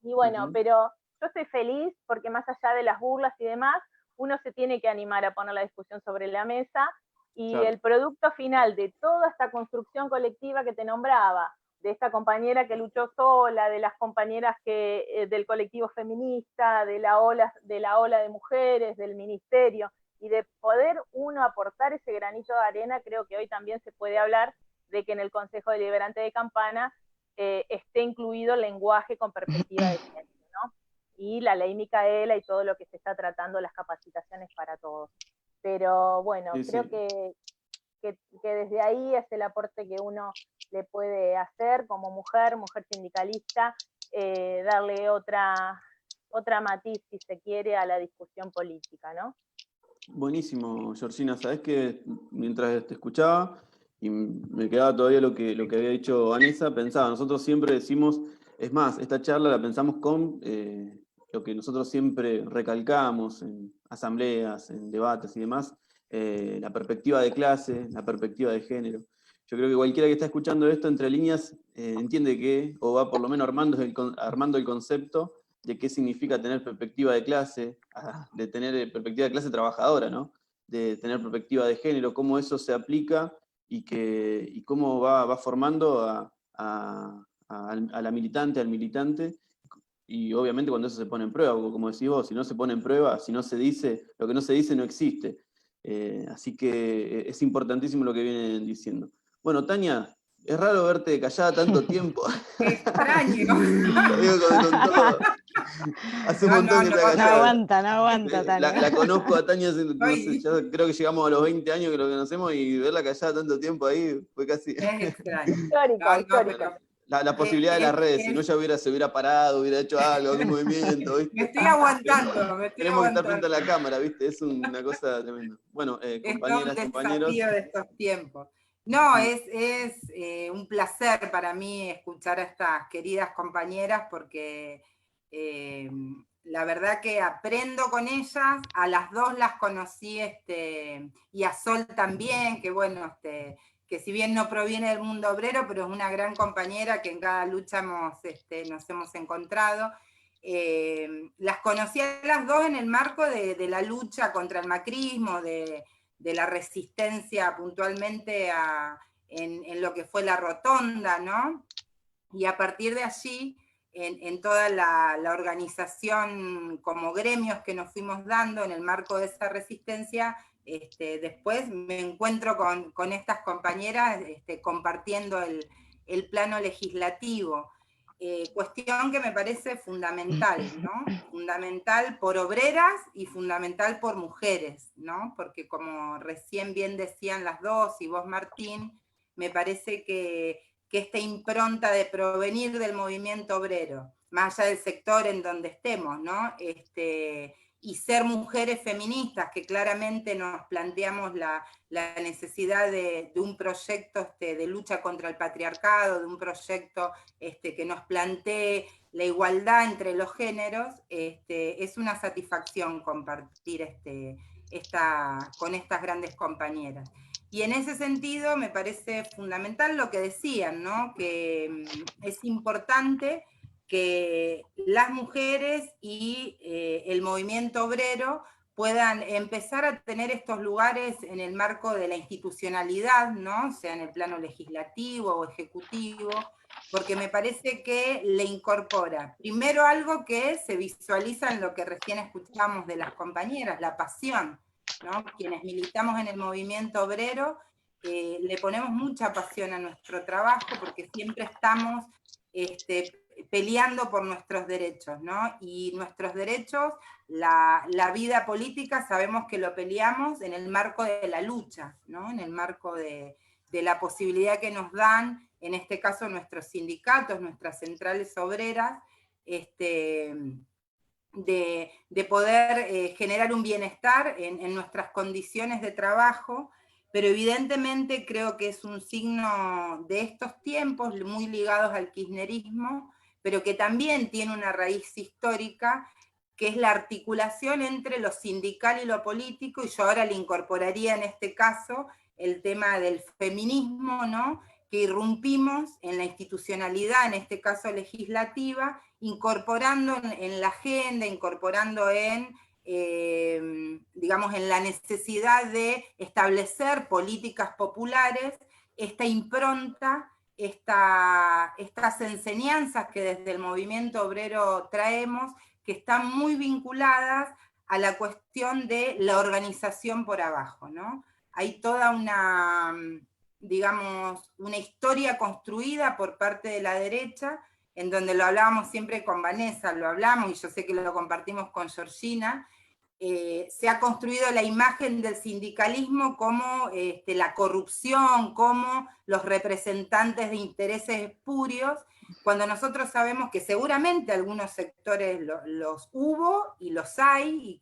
y bueno, pero yo estoy feliz porque más allá de las burlas y demás, uno se tiene que animar a poner la discusión sobre la mesa, y el producto final de toda esta construcción colectiva que te nombraba, de esta compañera que luchó sola, de las compañeras del colectivo feminista, de la ola de mujeres, del ministerio, y de poder uno aportar ese granito de arena, creo que hoy también se puede hablar de que en el Consejo Deliberante de Campana esté incluido el lenguaje con perspectiva de género, ¿no? Y la ley Micaela y todo lo que se está tratando, las capacitaciones para todos. Pero bueno, creo que desde ahí es el aporte que uno le puede hacer como mujer sindicalista, darle otra matiz, si se quiere, a la discusión política, ¿no? Buenísimo, Georgina. Sabés que mientras te escuchaba y me quedaba todavía lo que había dicho Vanessa, pensaba, nosotros siempre decimos, es más, esta charla la pensamos con lo que nosotros siempre recalcamos en asambleas, en debates y demás, la perspectiva de clase, la perspectiva de género. Yo creo que cualquiera que está escuchando esto entre líneas entiende que, o va por lo menos armando el concepto de qué significa tener perspectiva de clase, de tener perspectiva de clase trabajadora, ¿no? De tener perspectiva de género, cómo eso se aplica y cómo va formando a la militante, al militante, y obviamente cuando eso se pone en prueba, como decís vos, si no se pone en prueba, si no se dice, lo que no se dice no existe. Así que es importantísimo lo que vienen diciendo. Bueno, Tania, es raro verte callada tanto tiempo. Extraño. Digo, con todo. Hace un montón que está callada. No aguanta, Tania. La conozco a Tania, no sé, ya creo que llegamos a los 20 años que lo conocemos, y verla callada tanto tiempo ahí fue casi... Es extraño. Histórico. La posibilidad de las redes, si no ya se hubiera parado, hubiera hecho algo, algún movimiento, ¿viste? Me estoy aguantando. Tenemos que estar frente a la cámara, ¿viste? Es una cosa tremenda. Bueno, compañeras, es un compañeros. desafío de estos tiempos. No, es un placer para mí escuchar a estas queridas compañeras, porque la verdad que aprendo con ellas. A las dos las conocí, y a Sol también, que bueno, que si bien no proviene del mundo obrero, pero es una gran compañera que en cada lucha nos hemos encontrado. Las conocí a las dos en el marco de la lucha contra el macrismo, de la resistencia puntualmente en lo que fue la rotonda, ¿no? Y a partir de allí, en toda la organización como gremios que nos fuimos dando en el marco de esa resistencia, después me encuentro con estas compañeras compartiendo el plano legislativo. Cuestión que me parece fundamental, ¿no? Fundamental por obreras y fundamental por mujeres, ¿no? Porque como recién bien decían las dos, y vos, Martín, me parece que esta impronta de provenir del movimiento obrero, más allá del sector en donde estemos, ¿no? Y ser mujeres feministas, que claramente nos planteamos la necesidad de un proyecto de lucha contra el patriarcado, de un proyecto que nos plantee la igualdad entre los géneros, es una satisfacción compartir con estas grandes compañeras. Y en ese sentido me parece fundamental lo que decían, ¿no? Que es importante que las mujeres y el movimiento obrero puedan empezar a tener estos lugares en el marco de la institucionalidad, ¿no? Sea en el plano legislativo o ejecutivo, porque me parece que le incorpora primero algo que se visualiza en lo que recién escuchamos de las compañeras, la pasión, ¿no? Quienes militamos en el movimiento obrero le ponemos mucha pasión a nuestro trabajo, porque siempre estamos peleando por nuestros derechos, ¿no? Y nuestros derechos, la vida política, sabemos que lo peleamos en el marco de la lucha, ¿no? En el marco de la posibilidad que nos dan, en este caso nuestros sindicatos, nuestras centrales obreras, de poder generar un bienestar en nuestras condiciones de trabajo, pero evidentemente creo que es un signo de estos tiempos, muy ligados al kirchnerismo, pero que también tiene una raíz histórica, que es la articulación entre lo sindical y lo político, y yo ahora le incorporaría en este caso el tema del feminismo, ¿no? Que irrumpimos en la institucionalidad, en este caso legislativa, incorporando en la agenda, incorporando digamos, en la necesidad de establecer políticas populares, esta impronta, estas enseñanzas que desde el movimiento obrero traemos, que están muy vinculadas a la cuestión de la organización por abajo, ¿no? Hay toda una, digamos, una historia construida por parte de la derecha, en donde lo hablábamos siempre con Vanessa, lo hablamos, y yo sé que lo compartimos con Georgina, se ha construido la imagen del sindicalismo como la corrupción, como los representantes de intereses espurios, cuando nosotros sabemos que seguramente algunos sectores los hubo y los hay,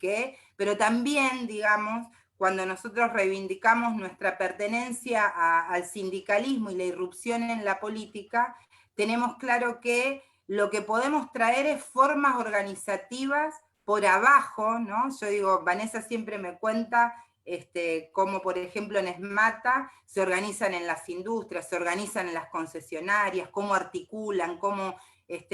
pero también, digamos, cuando nosotros reivindicamos nuestra pertenencia al sindicalismo y la irrupción en la política, tenemos claro que lo que podemos traer es formas organizativas por abajo, ¿no? Yo digo, Vanessa siempre me cuenta cómo, por ejemplo, en Esmata se organizan en las industrias, se organizan en las concesionarias, cómo articulan, cómo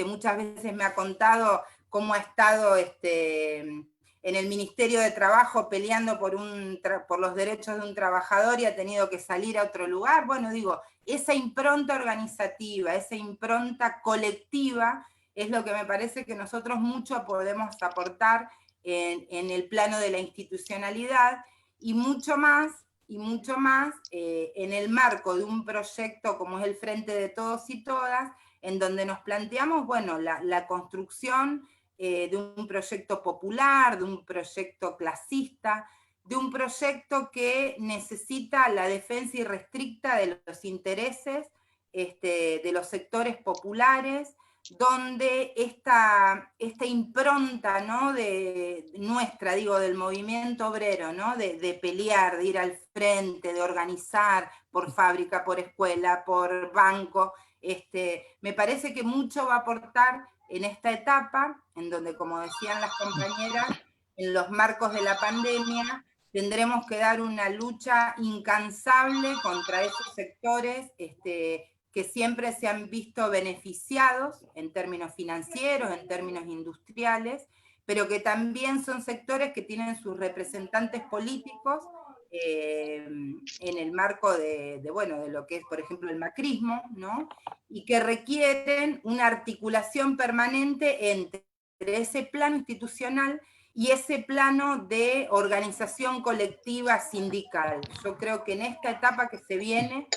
muchas veces me ha contado cómo ha estado en el Ministerio de Trabajo peleando por los derechos de un trabajador y ha tenido que salir a otro lugar. Bueno, digo, esa impronta organizativa, esa impronta colectiva, es lo que me parece que nosotros mucho podemos aportar en el plano de la institucionalidad, y mucho más en el marco de un proyecto como es el Frente de Todos y Todas, en donde nos planteamos, bueno, la construcción de un proyecto popular, de un proyecto clasista, de un proyecto que necesita la defensa irrestricta de los intereses de los sectores populares, donde esta impronta, ¿no? nuestra, digo, del movimiento obrero, ¿no? de pelear, de ir al frente, de organizar por fábrica, por escuela, por banco, me parece que mucho va a aportar en esta etapa, en donde, como decían las compañeras, en los marcos de la pandemia, tendremos que dar una lucha incansable contra esos sectores que siempre se han visto beneficiados en términos financieros, en términos industriales, pero que también son sectores que tienen sus representantes políticos en el marco de lo que es, por ejemplo, el macrismo, ¿no? Y que requieren una articulación permanente entre ese plano institucional y ese plano de organización colectiva sindical. Yo creo que en esta etapa que se viene,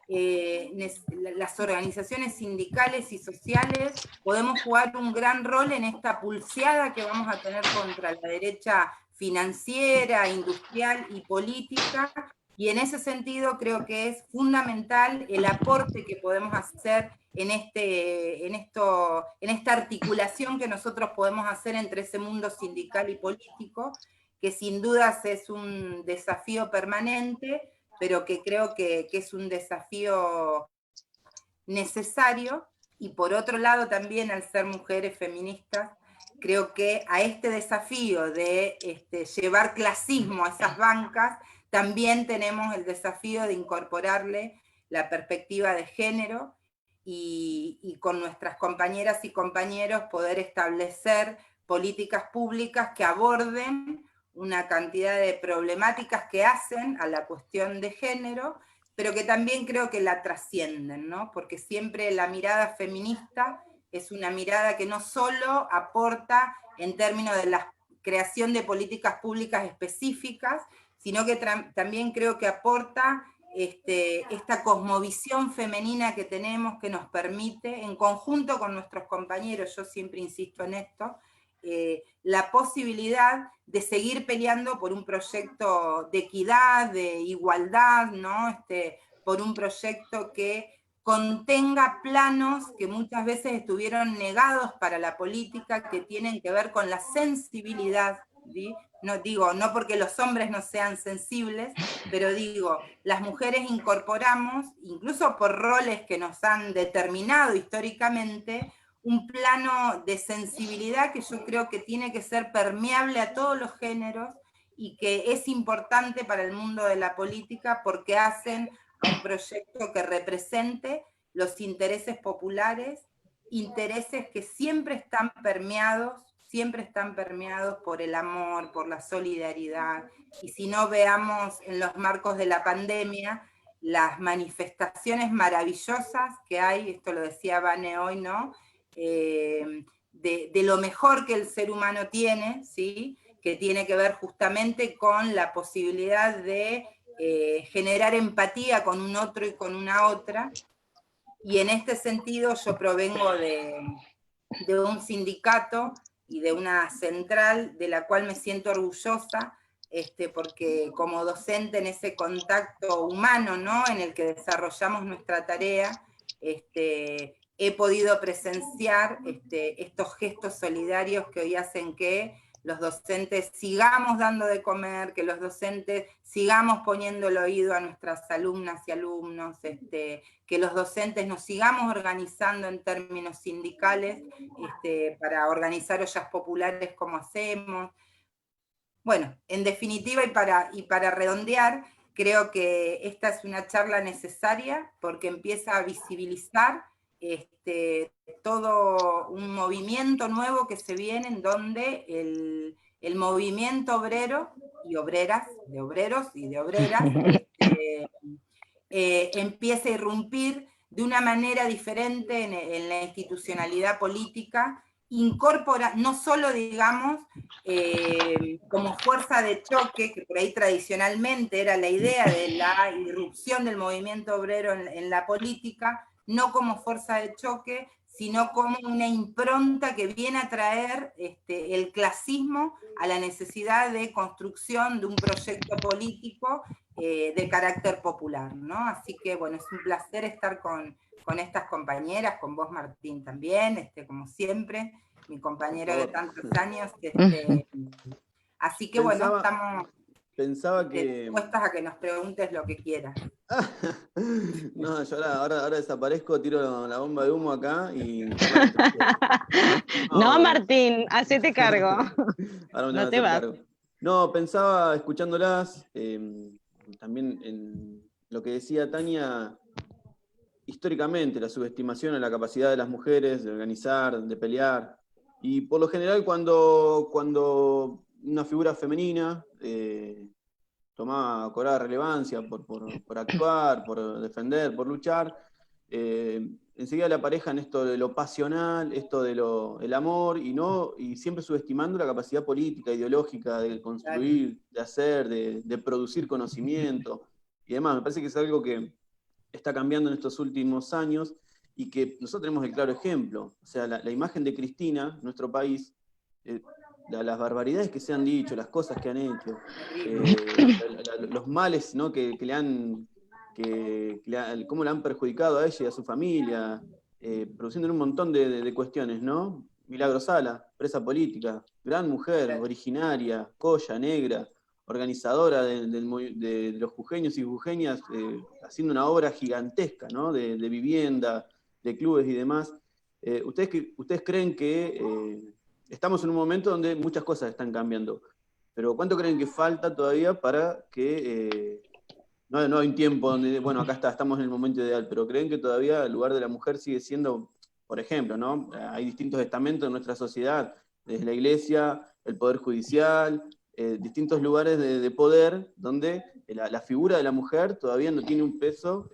las organizaciones sindicales y sociales podemos jugar un gran rol en esta pulseada que vamos a tener contra la derecha financiera, industrial y política, y en ese sentido creo que es fundamental el aporte que podemos hacer en esta articulación que nosotros podemos hacer entre ese mundo sindical y político, que sin dudas es un desafío permanente, pero que creo que es un desafío necesario, y por otro lado también, al ser mujeres feministas, creo que a este desafío de llevar clasismo a esas bancas, también tenemos el desafío de incorporarle la perspectiva de género, y con nuestras compañeras y compañeros poder establecer políticas públicas que aborden una cantidad de problemáticas que hacen a la cuestión de género, pero que también creo que la trascienden, ¿no? Porque siempre la mirada feminista es una mirada que no solo aporta en términos de la creación de políticas públicas específicas, sino que también creo que aporta esta cosmovisión femenina que tenemos, que nos permite, en conjunto con nuestros compañeros, yo siempre insisto en esto, la posibilidad de seguir peleando por un proyecto de equidad, de igualdad, ¿no? Por un proyecto que contenga planos que muchas veces estuvieron negados para la política, que tienen que ver con la sensibilidad, ¿sí? No digo, no porque los hombres no sean sensibles, pero digo, las mujeres incorporamos, incluso por roles que nos han determinado históricamente, un plano de sensibilidad que yo creo que tiene que ser permeable a todos los géneros, y que es importante para el mundo de la política porque hacen un proyecto que represente los intereses populares, intereses que siempre están permeados por el amor, por la solidaridad, y si no, veamos en los marcos de la pandemia las manifestaciones maravillosas que hay, esto lo decía Vane hoy, ¿no? De lo mejor que el ser humano tiene, ¿sí? Que tiene que ver justamente con la posibilidad de generar empatía con un otro y con una otra, y en este sentido yo provengo de un sindicato y de una central de la cual me siento orgullosa, porque como docente en ese contacto humano, ¿no? En el que desarrollamos nuestra tarea, he podido presenciar estos gestos solidarios que hoy hacen que los docentes sigamos dando de comer, que los docentes sigamos poniendo el oído a nuestras alumnas y alumnos, que los docentes nos sigamos organizando en términos sindicales, para organizar ollas populares como hacemos. Bueno, en definitiva y para redondear, creo que esta es una charla necesaria porque empieza a visibilizar todo un movimiento nuevo que se viene en donde el movimiento obrero y obreras, de obreros y de obreras, empieza a irrumpir de una manera diferente en la institucionalidad política, incorpora, no solo, digamos, como fuerza de choque, que por ahí tradicionalmente era la idea de la irrupción del movimiento obrero en la política, no como fuerza de choque, sino como una impronta que viene a traer el clasismo a la necesidad de construcción de un proyecto político de carácter popular, ¿no? Así que, bueno, es un placer estar con estas compañeras, con vos, Martín, también, como siempre, mi compañero de tantos años. Así que, bueno, estamos dispuestas a que nos preguntes lo que quieras. No, yo ahora desaparezco, tiro la bomba de humo acá y... No, Martín, hacete cargo. Ahora no te vas. Cargo. No, pensaba, escuchándolas, también en lo que decía Tania, históricamente, la subestimación a la capacidad de las mujeres de organizar, de pelear, y por lo general cuando una figura femenina cobraba relevancia por actuar, por defender, por luchar, enseguida le aparejan esto de lo pasional, esto de el amor, y siempre subestimando la capacidad política, ideológica, de construir, de hacer, de producir conocimiento y demás. Me parece que es algo que está cambiando en estos últimos años y que nosotros tenemos el claro ejemplo. O sea, la imagen de Cristina, en nuestro país, las barbaridades que se han dicho, las cosas que han hecho, los males, ¿no? cómo le han perjudicado a ella y a su familia, produciendo un montón de cuestiones, ¿no? Milagro Sala, presa política, gran mujer, originaria, colla, negra, organizadora de los jujeños y jujeñas, haciendo una obra gigantesca, ¿no? de vivienda, de clubes y demás. ¿Ustedes creen que estamos en un momento donde muchas cosas están cambiando, pero cuánto creen que falta todavía para que... no hay un tiempo donde, bueno, acá estamos en el momento ideal, pero creen que todavía el lugar de la mujer sigue siendo, por ejemplo, ¿no? Hay distintos estamentos en nuestra sociedad, desde la iglesia, el poder judicial, distintos lugares de poder, donde la figura de la mujer todavía no tiene un peso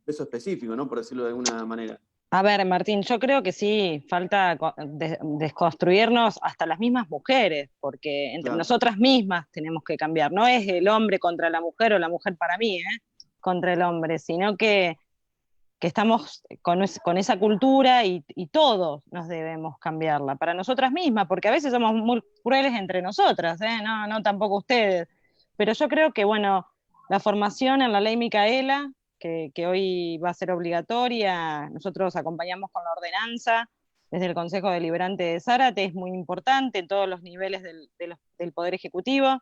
específico, ¿no? Por decirlo de alguna manera. A ver, Martín, yo creo que sí, falta desconstruirnos hasta las mismas mujeres, porque entre nosotras mismas tenemos que cambiar. No es el hombre contra la mujer o la mujer para mí, contra el hombre, sino que estamos con esa cultura y todos nos debemos cambiarla para nosotras mismas, porque a veces somos muy crueles entre nosotras, no tampoco ustedes. Pero yo creo que, bueno, la formación en la ley Micaela, que hoy va a ser obligatoria, nosotros acompañamos con la ordenanza desde el Consejo Deliberante de Zárate, es muy importante en todos los niveles del Poder Ejecutivo,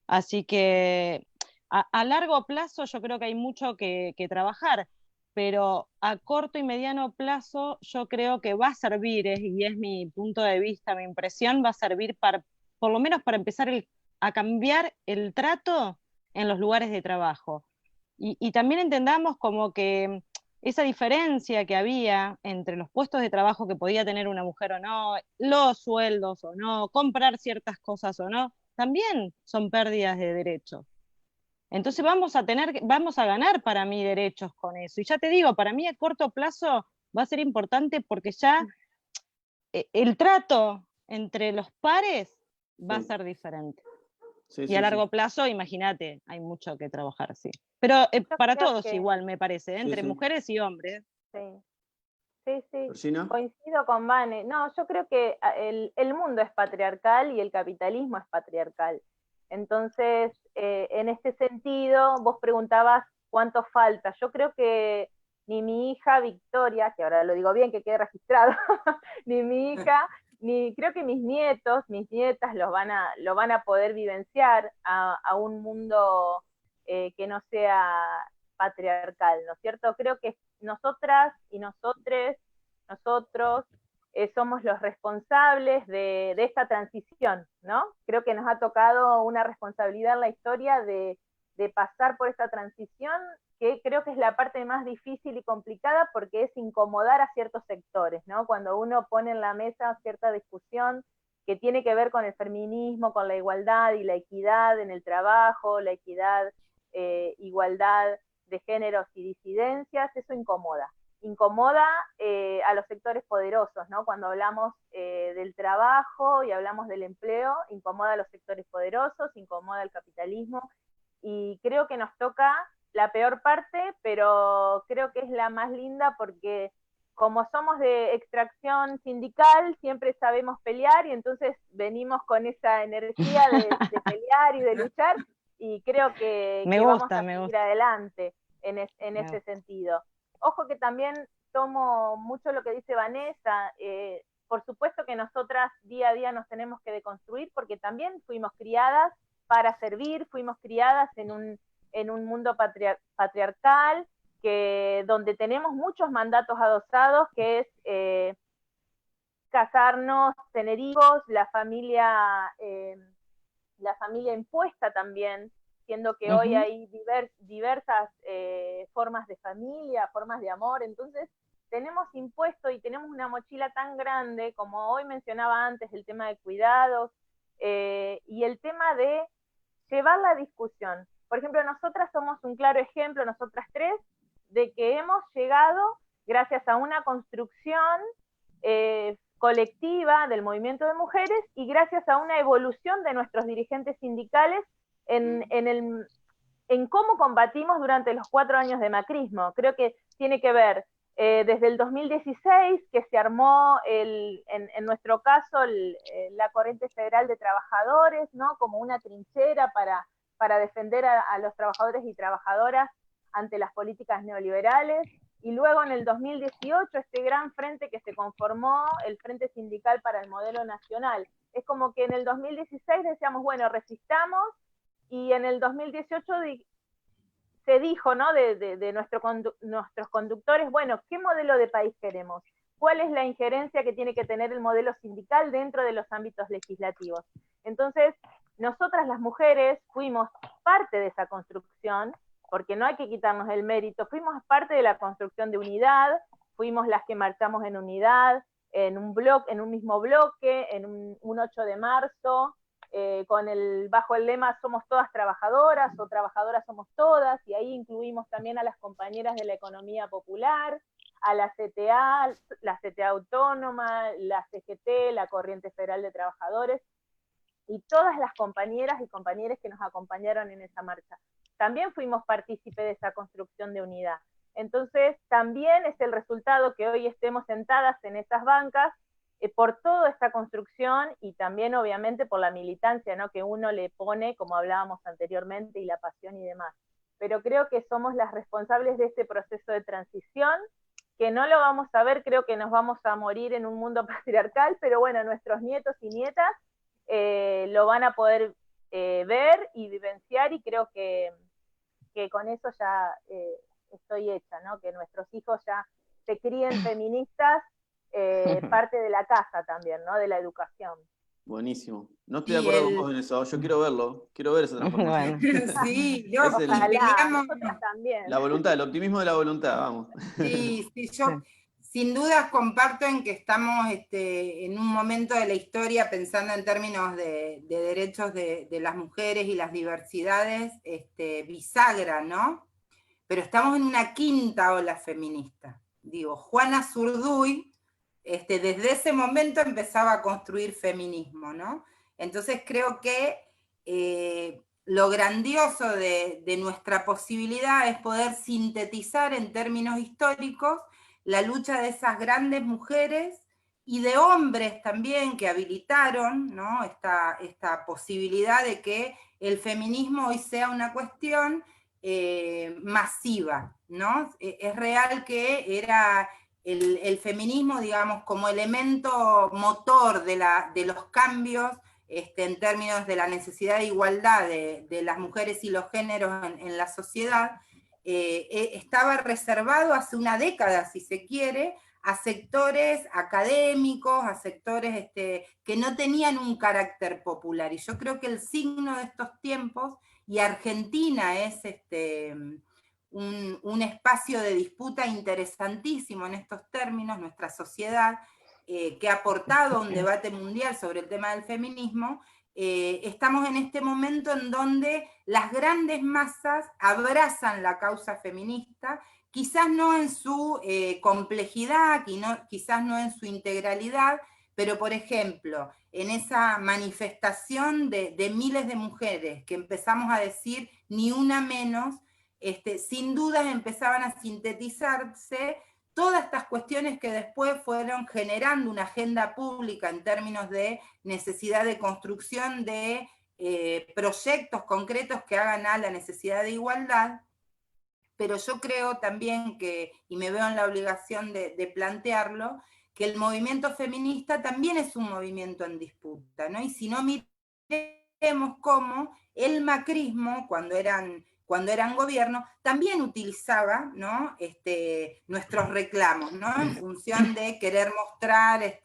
así que a largo plazo yo creo que hay mucho que trabajar, pero a corto y mediano plazo yo creo que va a servir, y es mi punto de vista, mi impresión, va a servir por lo menos para empezar a cambiar el trato en los lugares de trabajo. Y también entendamos como que esa diferencia que había entre los puestos de trabajo que podía tener una mujer o no, los sueldos o no, comprar ciertas cosas o no, también son pérdidas de derechos. Entonces vamos a ganar para mí derechos con eso. Y ya te digo, para mí a corto plazo va a ser importante porque ya el trato entre los pares va a ser diferente. Sí, Y sí, a sí. largo plazo, imagínate, hay mucho que trabajar, sí. Pero para creo todos que igual, me parece, entre sí. mujeres y hombres. sí, sí, sí, ¿Georgina? coincido con Vane. No, yo creo que el mundo es patriarcal y el capitalismo es patriarcal. Entonces, en este sentido, vos preguntabas cuánto falta. Yo creo que ni mi hija Victoria, que ahora lo digo bien, que quede registrado, ni mi hija, ni creo que mis nietos, mis nietas lo van a poder vivenciar a un mundo que no sea patriarcal, ¿no es cierto? Creo que nosotras y nosotros somos los responsables de esta transición, ¿no? Creo que nos ha tocado una responsabilidad en la historia de pasar por esta transición, que creo que es la parte más difícil y complicada porque es incomodar a ciertos sectores, ¿no? Cuando uno pone en la mesa cierta discusión que tiene que ver con el feminismo, con la igualdad y la equidad en el trabajo, la equidad, igualdad de géneros y disidencias, eso incomoda a los sectores poderosos, ¿no? Cuando hablamos del trabajo y hablamos del empleo, incomoda a los sectores poderosos, incomoda al capitalismo, y creo que nos toca la peor parte, pero creo que es la más linda porque como somos de extracción sindical, siempre sabemos pelear y entonces venimos con esa energía de pelear y de luchar, y creo que vamos a seguir adelante en ese sentido. Ojo que también tomo mucho lo que dice Vanessa, por supuesto que nosotras día a día nos tenemos que deconstruir porque también fuimos criadas para servir, fuimos criadas en un mundo patriarcal, donde tenemos muchos mandatos adosados, que es casarnos, tener hijos, la familia impuesta también, siendo que hoy hay diversas formas de familia, formas de amor, entonces tenemos impuesto y tenemos una mochila tan grande, como hoy mencionaba antes, el tema de cuidados, y el tema de llevar la discusión. Por ejemplo, nosotras somos un claro ejemplo, nosotras tres, de que hemos llegado, gracias a una construcción colectiva del movimiento de mujeres y gracias a una evolución de nuestros dirigentes sindicales en cómo combatimos durante los 4 años de macrismo. Creo que tiene que ver desde el 2016, que se armó, en nuestro caso, la Corriente Federal de Trabajadores, ¿no? Como una trinchera para defender a los trabajadores y trabajadoras ante las políticas neoliberales. Y luego en el 2018, este gran frente que se conformó, el Frente Sindical para el Modelo Nacional. Es como que en el 2016 decíamos, bueno, resistamos, y en el 2018 se dijo, ¿no? de nuestros conductores, bueno, ¿qué modelo de país queremos? ¿Cuál es la injerencia que tiene que tener el modelo sindical dentro de los ámbitos legislativos? Entonces, nosotras las mujeres fuimos parte de esa construcción, porque no hay que quitarnos el mérito, fuimos parte de la construcción de unidad, fuimos las que marchamos en unidad, en un mismo bloque, en un 8 de marzo, bajo el lema somos todas trabajadoras o trabajadoras somos todas, y ahí incluimos también a las compañeras de la economía popular, a la CTA Autónoma, la CGT, la Corriente Federal de Trabajadores, y todas las compañeras y compañeros que nos acompañaron en esa marcha. También fuimos partícipes de esa construcción de unidad. Entonces, también es el resultado que hoy estemos sentadas en esas bancas, por toda esta construcción y también obviamente por la militancia, ¿no? Que uno le pone, como hablábamos anteriormente, y la pasión y demás. Pero creo que somos las responsables de este proceso de transición, que no lo vamos a ver, creo que nos vamos a morir en un mundo patriarcal, pero bueno, nuestros nietos y nietas lo van a poder ver y vivenciar, y creo que con eso ya estoy hecha, ¿no? Que nuestros hijos ya se críen feministas, parte de la casa también, ¿no? De la educación. Buenísimo. No estoy de Y acuerdo con vos en eso, yo quiero verlo, quiero ver esa transformación. Bueno. sí, yo, Es Ojalá, teníamos, nosotros también. la voluntad, el optimismo de la voluntad, vamos. sí, yo sin duda comparto en que estamos en un momento de la historia pensando en términos de derechos de las mujeres y las diversidades, bisagra, ¿no? Pero estamos en una quinta ola feminista. Digo, Juana Zurduy, desde ese momento empezaba a construir feminismo, ¿no? Entonces creo que lo grandioso de nuestra posibilidad es poder sintetizar en términos históricos la lucha de esas grandes mujeres y de hombres también que habilitaron, ¿no?, esta posibilidad de que el feminismo hoy sea una cuestión masiva, ¿no? Es real que era el feminismo, digamos, como elemento motor de los cambios en términos de la necesidad de igualdad de las mujeres y los géneros en la sociedad, estaba reservado hace una década, si se quiere, a sectores académicos, a sectores que no tenían un carácter popular. Y yo creo que el signo de estos tiempos, y Argentina es un espacio de disputa interesantísimo en estos términos, nuestra sociedad, que ha aportado a un debate mundial sobre el tema del feminismo, estamos en este momento en donde las grandes masas abrazan la causa feminista, quizás no en su complejidad, quizás no en su integralidad, pero por ejemplo, en esa manifestación de miles de mujeres que empezamos a decir ni una menos, sin dudas empezaban a sintetizarse todas estas cuestiones que después fueron generando una agenda pública en términos de necesidad de construcción de proyectos concretos que hagan a la necesidad de igualdad, pero yo creo también que, y me veo en la obligación de plantearlo, que el movimiento feminista también es un movimiento en disputa, ¿no? Y si no miremos cómo el macrismo, cuando eran gobierno, también utilizaba, ¿no?, nuestros reclamos, ¿no?, en función de querer mostrar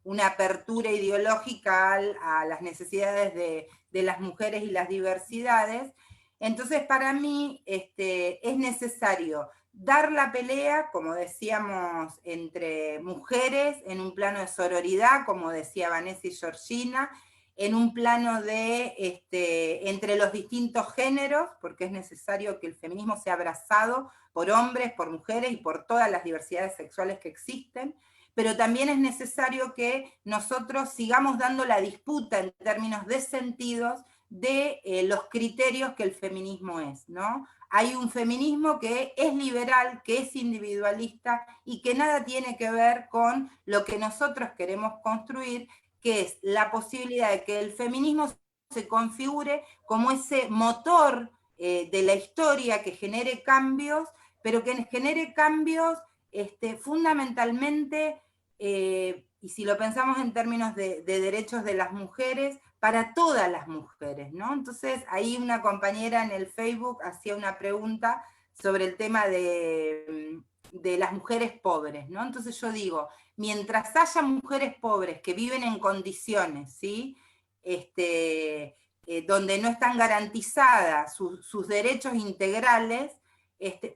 una apertura ideológica a las necesidades de las mujeres y las diversidades. Entonces, para mí, es necesario dar la pelea, como decíamos, entre mujeres, en un plano de sororidad, como decía Vanessa y Georgina, en un plano de entre los distintos géneros, porque es necesario que el feminismo sea abrazado por hombres, por mujeres y por todas las diversidades sexuales que existen, pero también es necesario que nosotros sigamos dando la disputa en términos de sentidos de los criterios que el feminismo es, ¿no? Hay un feminismo que es liberal, que es individualista y que nada tiene que ver con lo que nosotros queremos construir, que es la posibilidad de que el feminismo se configure como ese motor de la historia que genere cambios, pero que genere cambios fundamentalmente, y si lo pensamos en términos de derechos de las mujeres, para todas las mujeres, ¿no? Entonces, ahí una compañera en el Facebook hacía una pregunta sobre el tema de las mujeres pobres, ¿no? Entonces yo digo, mientras haya mujeres pobres que viven en condiciones, ¿sí?, donde no están garantizadas sus derechos integrales,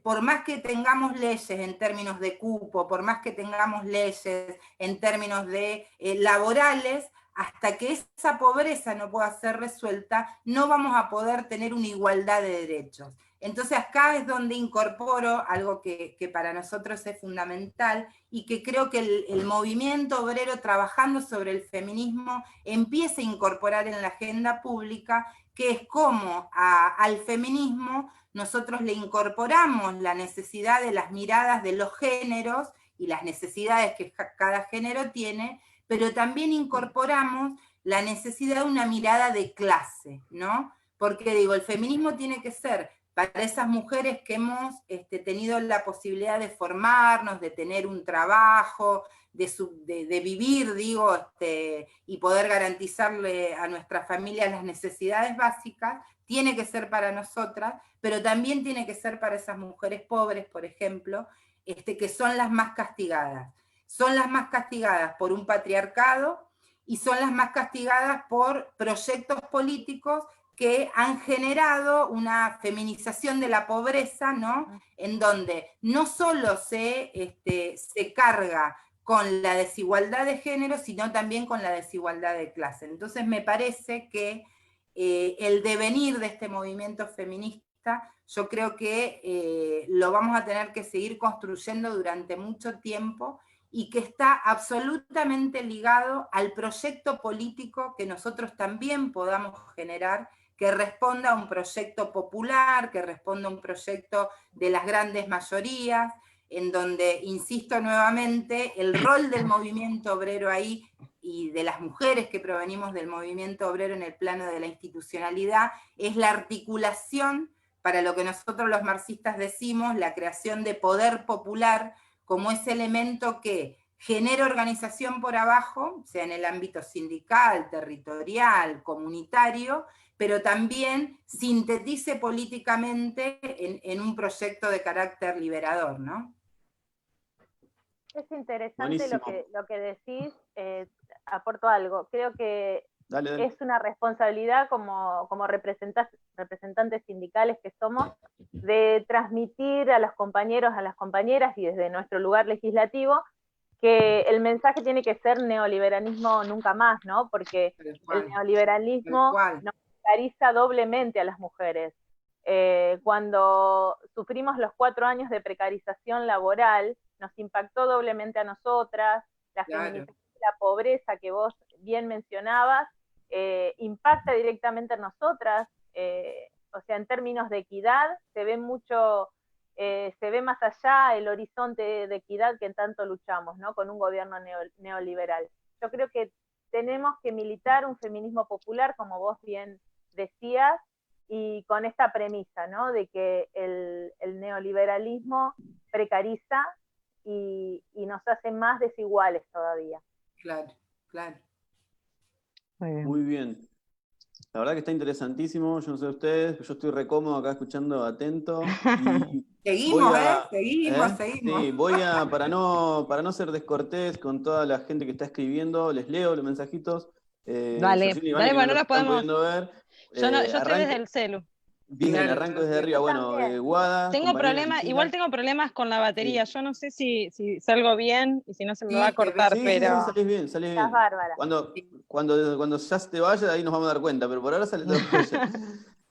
por más que tengamos leyes en términos de cupo, por más que tengamos leyes en términos de laborales, hasta que esa pobreza no pueda ser resuelta, no vamos a poder tener una igualdad de derechos. Entonces acá es donde incorporo algo que para nosotros es fundamental y que creo que el movimiento obrero trabajando sobre el feminismo empieza a incorporar en la agenda pública, que es cómo al feminismo nosotros le incorporamos la necesidad de las miradas de los géneros y las necesidades que cada género tiene, pero también incorporamos la necesidad de una mirada de clase, ¿no? Porque digo, el feminismo tiene que ser para esas mujeres que hemos tenido la posibilidad de formarnos, de tener un trabajo, de vivir, digo, y poder garantizarle a nuestras familias las necesidades básicas, tiene que ser para nosotras, pero también tiene que ser para esas mujeres pobres, por ejemplo, que son las más castigadas. Son las más castigadas por un patriarcado y son las más castigadas por proyectos políticos que han generado una feminización de la pobreza, ¿no? En donde no solo se carga con la desigualdad de género, sino también con la desigualdad de clase. Entonces me parece que el devenir de este movimiento feminista, yo creo que lo vamos a tener que seguir construyendo durante mucho tiempo, y que está absolutamente ligado al proyecto político que nosotros también podamos generar, que responda a un proyecto popular, que responda a un proyecto de las grandes mayorías, en donde, insisto nuevamente, el rol del movimiento obrero ahí, y de las mujeres que provenimos del movimiento obrero en el plano de la institucionalidad, es la articulación para lo que nosotros los marxistas decimos, la creación de poder popular, como ese elemento que genera organización por abajo, sea en el ámbito sindical, territorial, comunitario, pero también sintetice políticamente en un proyecto de carácter liberador, ¿no? Es interesante Buenísimo. lo que decís, aporto algo. Creo que Dale, dale. es una responsabilidad como representantes sindicales que somos, de transmitir a los compañeros, a las compañeras, y desde nuestro lugar legislativo, que el mensaje tiene que ser neoliberalismo nunca más, ¿no? Porque el neoliberalismo nos precariza doblemente a las mujeres. Cuando sufrimos los 4 años de precarización laboral, nos impactó doblemente a nosotras, la feminización de la pobreza que vos bien mencionabas, impacta directamente en nosotras, o sea, en términos de equidad, se ve mucho, se ve más allá el horizonte de equidad que en tanto luchamos, ¿no? Con un gobierno neoliberal. Yo creo que tenemos que militar un feminismo popular, como vos bien decías, y con esta premisa, ¿no? De que el neoliberalismo precariza y nos hace más desiguales todavía. Claro, claro. Muy bien. Muy bien. La verdad que está interesantísimo, yo no sé ustedes, pero yo estoy re cómodo acá escuchando atento. Y seguimos, seguimos. seguimos. Sí, para no ser descortés con toda la gente que está escribiendo, les leo los mensajitos. Dale, Georgina y dale, Vane, que bueno, no no los están podemos. pudiendo ver. Yo estoy desde el celu. Bien, Claro, arranco desde arriba. Bueno, Guada. Tengo problemas, igual tengo problemas con la batería. Sí. Yo no sé si salgo bien y si no se me va a cortar, Sí, pero. salís bien. Estás bárbara. Cuando ya se te vaya, ahí nos vamos a dar cuenta, pero por ahora sale todo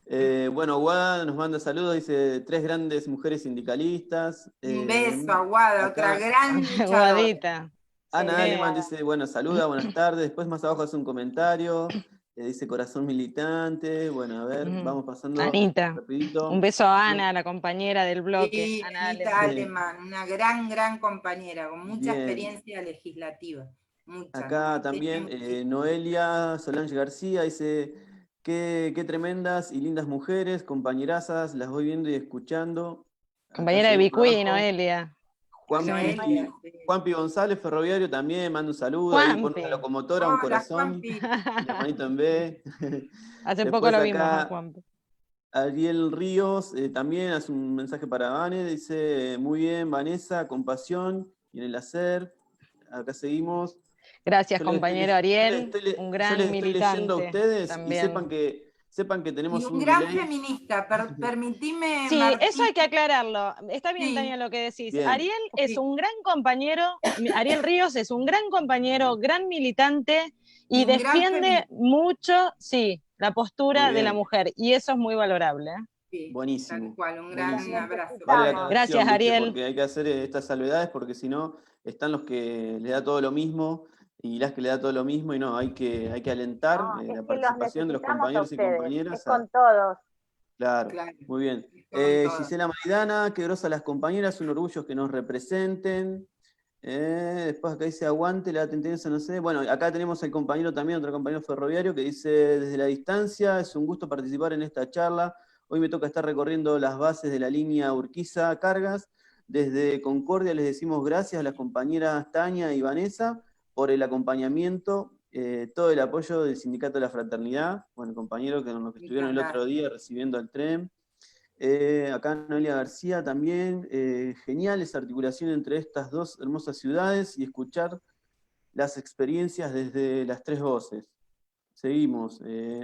bien. Bueno, Guada nos manda saludos, dice 3 grandes mujeres sindicalistas. Un beso a Guada, otra gran luchadora. Guadita. Ana Aleman dice, bueno, saluda, buenas tardes. Después más abajo hace un comentario. Dice corazón militante. Bueno, a ver, vamos pasando Anita. rapidito. Un beso a Ana, la compañera del bloque. Sí, Ana Anita Aleman. Aleman, una gran compañera, con mucha experiencia legislativa. Acá también Noelia Solange García dice, qué tremendas y lindas mujeres, compañerazas, las voy viendo y escuchando. Compañera de Bicuí, Noelia. Juanpi González, ferroviario, también manda un saludo, ahí pone una locomotora, un corazón, una manito en B. Hace poco lo vimos a Juanpi. Ariel Ríos también hace un mensaje para Vane, dice, muy bien, Vanessa, con pasión y en el hacer. Acá seguimos. Gracias, compañero Ariel, un gran militante. Estoy leyendo a ustedes también. Y sepan que tenemos un gran delay. Feminista, permitime. Sí, Martín. Eso hay que aclararlo. Está bien, Tania, lo que decís. Bien. Ariel es un gran compañero, Ariel Ríos es un gran compañero, gran militante y defiende mucho, la postura de la mujer. Y eso es muy valorable. Sí, buenísimo. Tal cual, un gran abrazo. Vale, gracias, Ariel. Porque hay que hacer estas salvedades porque si no, están los que le da todo lo mismo y las que le da todo lo mismo y no, hay que alentar la participación de los compañeros y compañeras. Es con todos. Claro, muy bien. Gisela Maidana, qué grosa las compañeras, un orgullo que nos representen. Después acá dice aguante la tendencia, no sé. Bueno, acá tenemos al compañero también, otro compañero ferroviario, que dice desde la distancia, es un gusto participar en esta charla. Hoy me toca estar recorriendo las bases de la línea Urquiza-Cargas. Desde Concordia les decimos gracias a las compañeras Tania y Vanessa por el acompañamiento, todo el apoyo del Sindicato de la Fraternidad, bueno, compañeros que nos estuvieron el otro día recibiendo el tren. Acá Noelia García también, genial esa articulación entre estas dos hermosas ciudades y escuchar las experiencias desde las tres voces. Seguimos,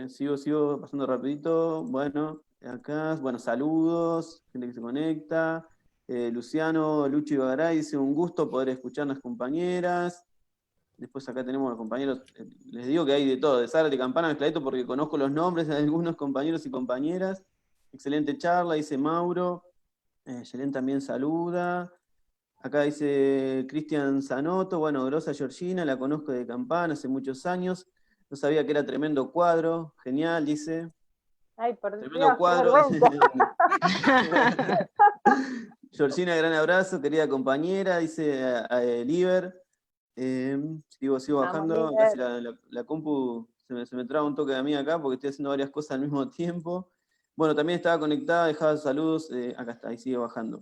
sigo pasando rapidito. Bueno, acá, bueno, saludos, gente que se conecta. Luciano Lucho Ibagaray dice, un gusto poder escuchar a las compañeras. Después acá tenemos a los compañeros, les digo que hay de todo, de Zárate, Campana, mezcladito, porque conozco los nombres de algunos compañeros y compañeras. Excelente charla, dice Mauro. Yelén también saluda. Acá dice Cristian Zanotto, bueno, grosa Georgina, la conozco de Campana hace muchos años. No sabía que era tremendo cuadro, genial, dice. Ay, por Tremendo Dios, qué cuadro. vergüenza. Georgina, gran abrazo, querida compañera, dice Liber. Sigo Vamos, bajando, líder. casi la compu se me traba un toque de mí acá porque estoy haciendo varias cosas al mismo tiempo. Bueno, también estaba conectada, dejaba saludos, acá está, ahí sigue bajando.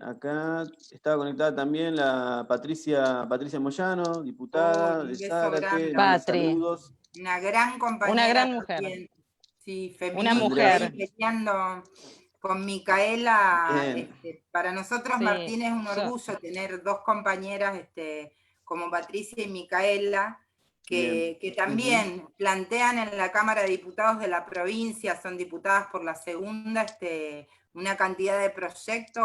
Acá estaba conectada también la Patricia Moyano, diputada Un de beso Zárate, grande. manda Patri, saludos. Una gran compañera una gran mujer, también, sí, una feminista, Andrea, ahí mujer, peleando con Micaela. bien, Para nosotros, sí. Martín, es un orgullo tener dos compañeras como Patricia y Micaela, bien. que también plantean en la Cámara de Diputados de la provincia, son diputadas por la segunda, una cantidad de proyectos.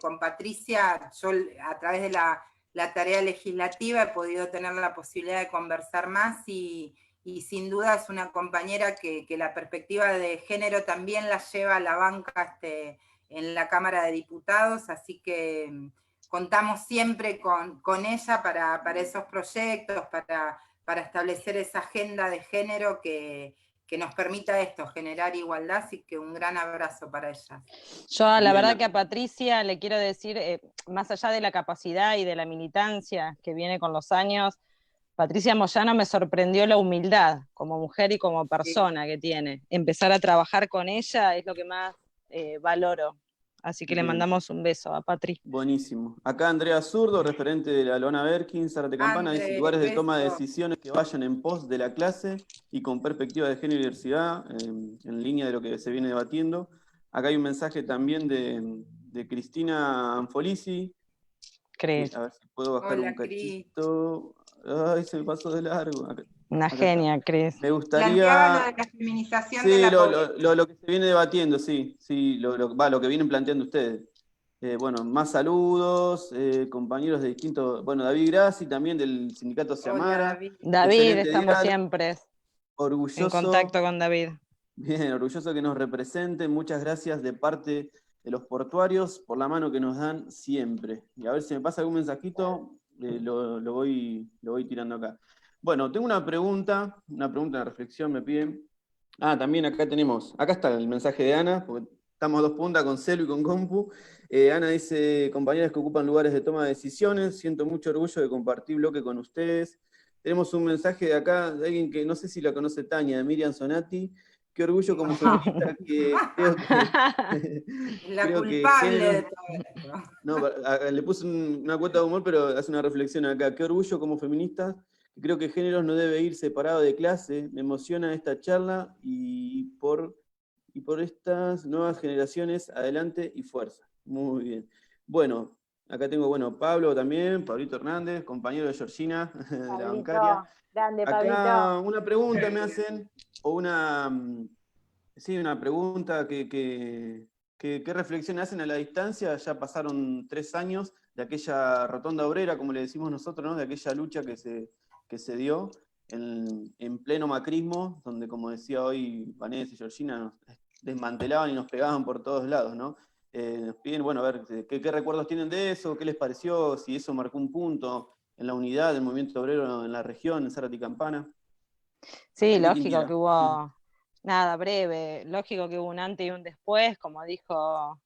Con Patricia, yo a través de la tarea legislativa he podido tener la posibilidad de conversar más y sin duda es una compañera que la perspectiva de género también la lleva a la banca en la Cámara de Diputados, así que contamos siempre con ella para esos proyectos, para establecer esa agenda de género que nos permita esto, generar igualdad, así que un gran abrazo para ella. Yo la Bien. verdad que a Patricia le quiero decir, más allá de la capacidad y de la militancia que viene con los años, Patricia Moyano me sorprendió la humildad como mujer y como persona que tiene. Empezar a trabajar con ella es lo que más valoro. Así que le Bien. mandamos un beso a Patri. Buenísimo. Acá Andrea Zurdo, referente de la Lona Berkin, Zárate Campana, dice André, lugares de toma de beso. decisiones que vayan en pos de la clase y con perspectiva de género y diversidad, en línea de lo que se viene debatiendo. Acá hay un mensaje también de Cristina Anfolisi. Cris. A ver si puedo bajar Hola, un Cris. cachito. Ay, se me pasó de largo. Acá Una está. genia, Cris. Me Planteaba lo gustaría. de la feminización de Sí, la pobreza. lo que se viene debatiendo, sí, lo que vienen planteando ustedes. Bueno, más saludos, compañeros de distintos, bueno, David Grassi también del sindicato Hola, Seamara. David. David, Excelente estamos diálogo, siempre en orgulloso, contacto con David. bien, orgulloso que nos representen. Muchas gracias de parte de los portuarios por la mano que nos dan siempre. Y a ver si me pasa algún mensajito, lo voy tirando acá. Bueno, tengo una pregunta, una reflexión me piden. También acá está el mensaje de Ana, porque estamos a dos puntas con Celu y con Compu. Ana dice, compañeras que ocupan lugares de toma de decisiones, siento mucho orgullo de compartir bloque con ustedes. Tenemos un mensaje de acá de alguien que no sé si la conoce Tania, de Miriam Sonati. Qué orgullo como feminista que creo que La creo que culpable de género. todo esto. No, le puse una cuota de humor, pero hace una reflexión acá. Qué orgullo como feminista. Creo que géneros no debe ir separado de clase. Me emociona esta charla y por estas nuevas generaciones, adelante y fuerza. Muy bien. Bueno, acá tengo, Pablo también, Pablito Hernández, compañero de Georgina, de la bancaria. Pablito, grande, Pablito. Acá una pregunta me hacen, o una pregunta ¿qué reflexión hacen a la distancia? Ya pasaron 3 años de aquella rotonda obrera, como le decimos nosotros, ¿no? De aquella lucha que se dio en pleno macrismo, donde, como decía hoy Vanessa y Georgina, nos desmantelaban y nos pegaban por todos lados, ¿no? Nos piden, a ver, ¿qué recuerdos tienen de eso? ¿Qué les pareció? Si eso marcó un punto en la unidad del movimiento obrero en la región, en Zárate y Campana. Sí, ¿De quién lógico tira? que hubo, nada, breve, lógico que hubo un antes y un después, como dijo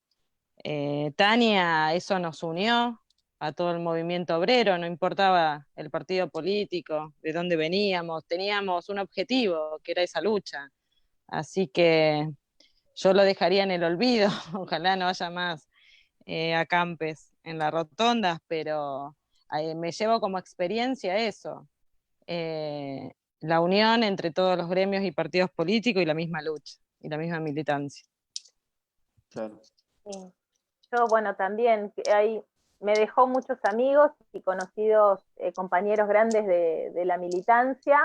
Tania, eso nos unió a todo el movimiento obrero, no importaba el partido político, de dónde veníamos, teníamos un objetivo, que era esa lucha. Así que yo lo dejaría en el olvido, ojalá no haya más acampes en las rotondas, pero me llevo como experiencia eso, la unión entre todos los gremios y partidos políticos y la misma lucha, y la misma militancia. Claro. Sí. Yo, bueno, también hay me dejó muchos amigos y conocidos compañeros grandes de la militancia.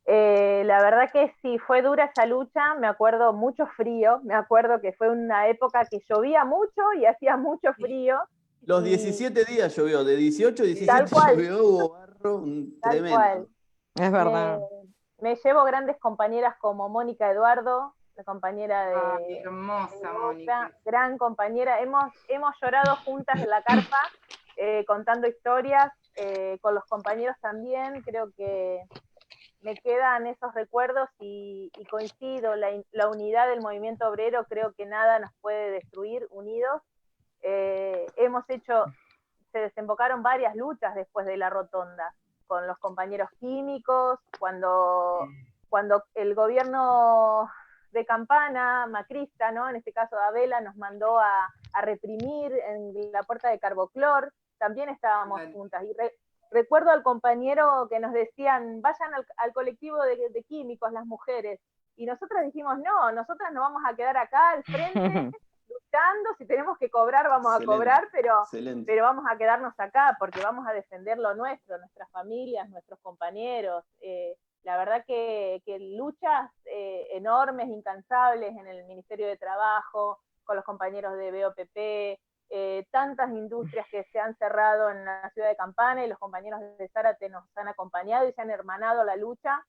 La verdad que sí, fue dura esa lucha, me acuerdo mucho frío, me acuerdo que fue una época que llovía mucho y hacía mucho frío. Los Y 17 días llovió, de 18 a 17 tal cual, llovió, hubo barro tal tremendo. cual. Es verdad. Me llevo grandes compañeras como Mónica Eduardo, la compañera Ay, de hermosa, otra, Mónica. gran compañera. Hemos llorado juntas en la carpa, contando historias, con los compañeros también. Creo que me quedan esos recuerdos y coincido, la unidad del movimiento obrero, creo que nada nos puede destruir unidos. Se desembocaron varias luchas después de la rotonda, con los compañeros químicos, cuando el gobierno de Campana, macrista, ¿no? En este caso de Abela, nos mandó a reprimir en la puerta de Carboclor, también estábamos juntas. Y recuerdo al compañero que nos decían, vayan al colectivo de químicos, las mujeres. Y nosotras dijimos, no, nosotras nos vamos a quedar acá al frente, luchando, si tenemos que cobrar, vamos a cobrar, pero vamos a quedarnos acá, porque vamos a defender lo nuestro, nuestras familias, nuestros compañeros. La verdad que luchas enormes, incansables en el Ministerio de Trabajo, con los compañeros de BOPP, tantas industrias que se han cerrado en la ciudad de Campana, y los compañeros de Zárate nos han acompañado y se han hermanado la lucha.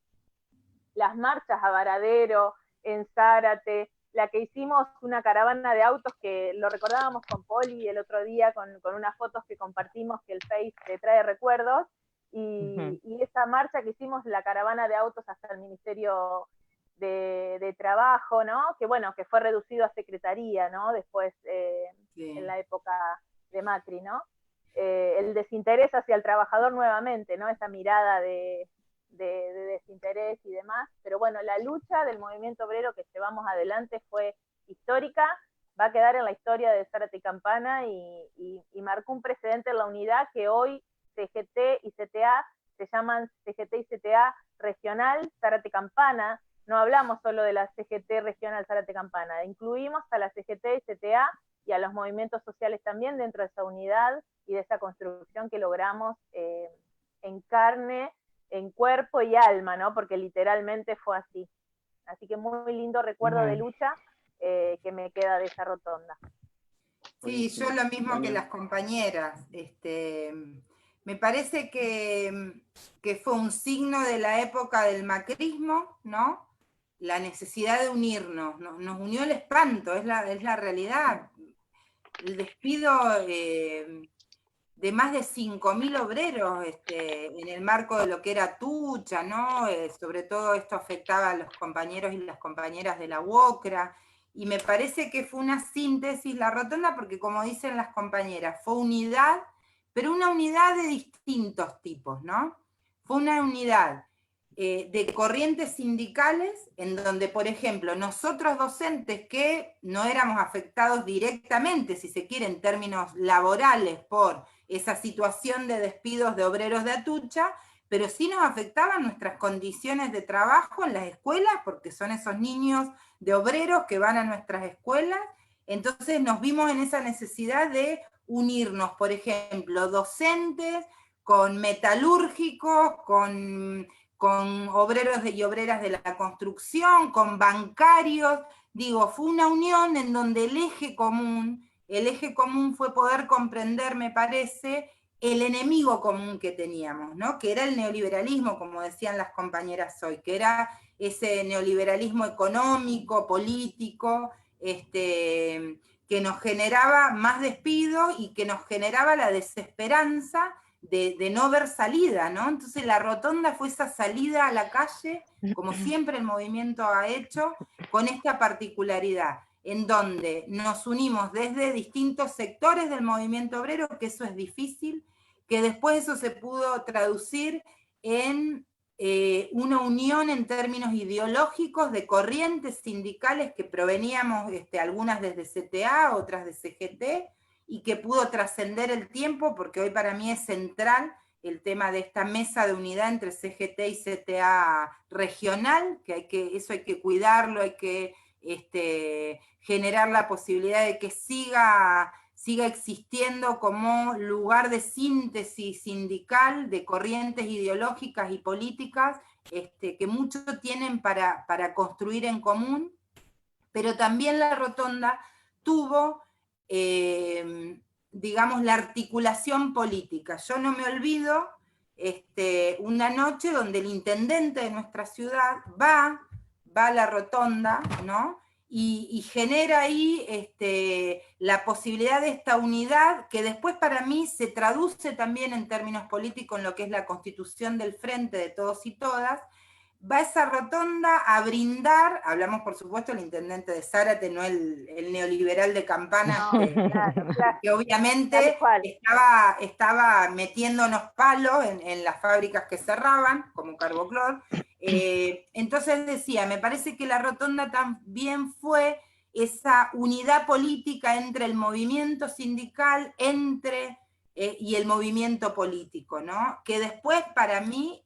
Las marchas a Varadero, en Zárate, la que hicimos una caravana de autos, que lo recordábamos con Poli el otro día, con unas fotos que compartimos, que el Face te trae recuerdos, y esa marcha que hicimos, la caravana de autos hasta el Ministerio de Trabajo, ¿no? Que bueno, que fue reducido a secretaría, ¿no? Después, en la época de Macri, ¿no? El desinterés hacia el trabajador nuevamente, ¿no? Esa mirada de desinterés y demás, pero bueno, la lucha del movimiento obrero que llevamos adelante fue histórica, va a quedar en la historia de Zárate y Campana, y marcó un precedente en la unidad que hoy CGT y CTA se llaman CGT y CTA regional Zárate Campana. No hablamos solo de la CGT regional Zárate Campana, incluimos a la CGT y CTA y a los movimientos sociales también dentro de esa unidad y de esa construcción que logramos en carne, en cuerpo y alma, ¿no? Porque literalmente fue así. Así que muy lindo recuerdo de lucha que me queda de esa rotonda. Sí, yo lo mismo que las compañeras. Me parece que fue un signo de la época del macrismo, ¿no? La necesidad de unirnos. Nos unió el espanto, es la realidad. El despido de más de 5.000 obreros en el marco de lo que era Tucha, ¿no? Sobre todo esto afectaba a los compañeros y las compañeras de la UOCRA, y me parece que fue una síntesis la rotonda, porque como dicen las compañeras, fue unidad, pero una unidad de distintos tipos, ¿no? Fue una unidad de corrientes sindicales, en donde, por ejemplo, nosotros docentes que no éramos afectados directamente, si se quiere, en términos laborales, por esa situación de despidos de obreros de Atucha, pero sí nos afectaban nuestras condiciones de trabajo en las escuelas, porque son esos niños de obreros que van a nuestras escuelas. Entonces nos vimos en esa necesidad de unirnos, por ejemplo, docentes con metalúrgicos, con obreros y obreras de la construcción, con bancarios. Digo, fue una unión en donde el eje común fue poder comprender, me parece, el enemigo común que teníamos, ¿no? Que era el neoliberalismo, como decían las compañeras hoy, que era ese neoliberalismo económico, político, que nos generaba más despido y que nos generaba la desesperanza de no ver salida, ¿no? Entonces la rotonda fue esa salida a la calle, como siempre el movimiento ha hecho, con esta particularidad, en donde nos unimos desde distintos sectores del movimiento obrero, que eso es difícil, que después eso se pudo traducir en una unión en términos ideológicos de corrientes sindicales que proveníamos, algunas desde CTA, otras de CGT, y que pudo trascender el tiempo, porque hoy para mí es central el tema de esta mesa de unidad entre CGT y CTA regional, que eso hay que cuidarlo, hay que generar la posibilidad de que siga siga existiendo como lugar de síntesis sindical de corrientes ideológicas y políticas que mucho tienen para construir en común, pero también la Rotonda tuvo, digamos, la articulación política. Yo no me olvido una noche donde el intendente de nuestra ciudad va a la Rotonda, ¿no? Y genera ahí la posibilidad de esta unidad, que después para mí se traduce también en términos políticos en lo que es la constitución del Frente de Todos y Todas. Va a esa Rotonda a brindar, hablamos por supuesto del intendente de Zárate, no el neoliberal de Campana, No, claro. que obviamente estaba metiéndonos palos en las fábricas que cerraban, como Carboclor. Entonces decía, me parece que la Rotonda también fue esa unidad política entre el movimiento sindical y el movimiento político, ¿no? Que después para mí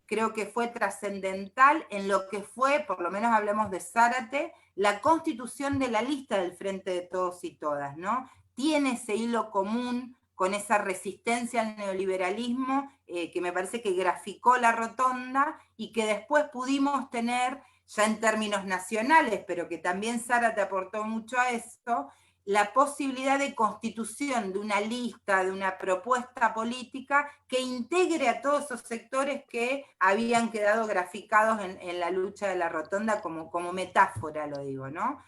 creo que fue trascendental en lo que fue, por lo menos hablemos de Zárate, la constitución de la lista del Frente de Todos y Todas, ¿no? Tiene ese hilo común con esa resistencia al neoliberalismo que me parece que graficó la Rotonda y que después pudimos tener, ya en términos nacionales, pero que también Zárate aportó mucho a esto, la posibilidad de constitución de una lista, de una propuesta política que integre a todos esos sectores que habían quedado graficados en la lucha de la Rotonda como metáfora, lo digo, ¿no?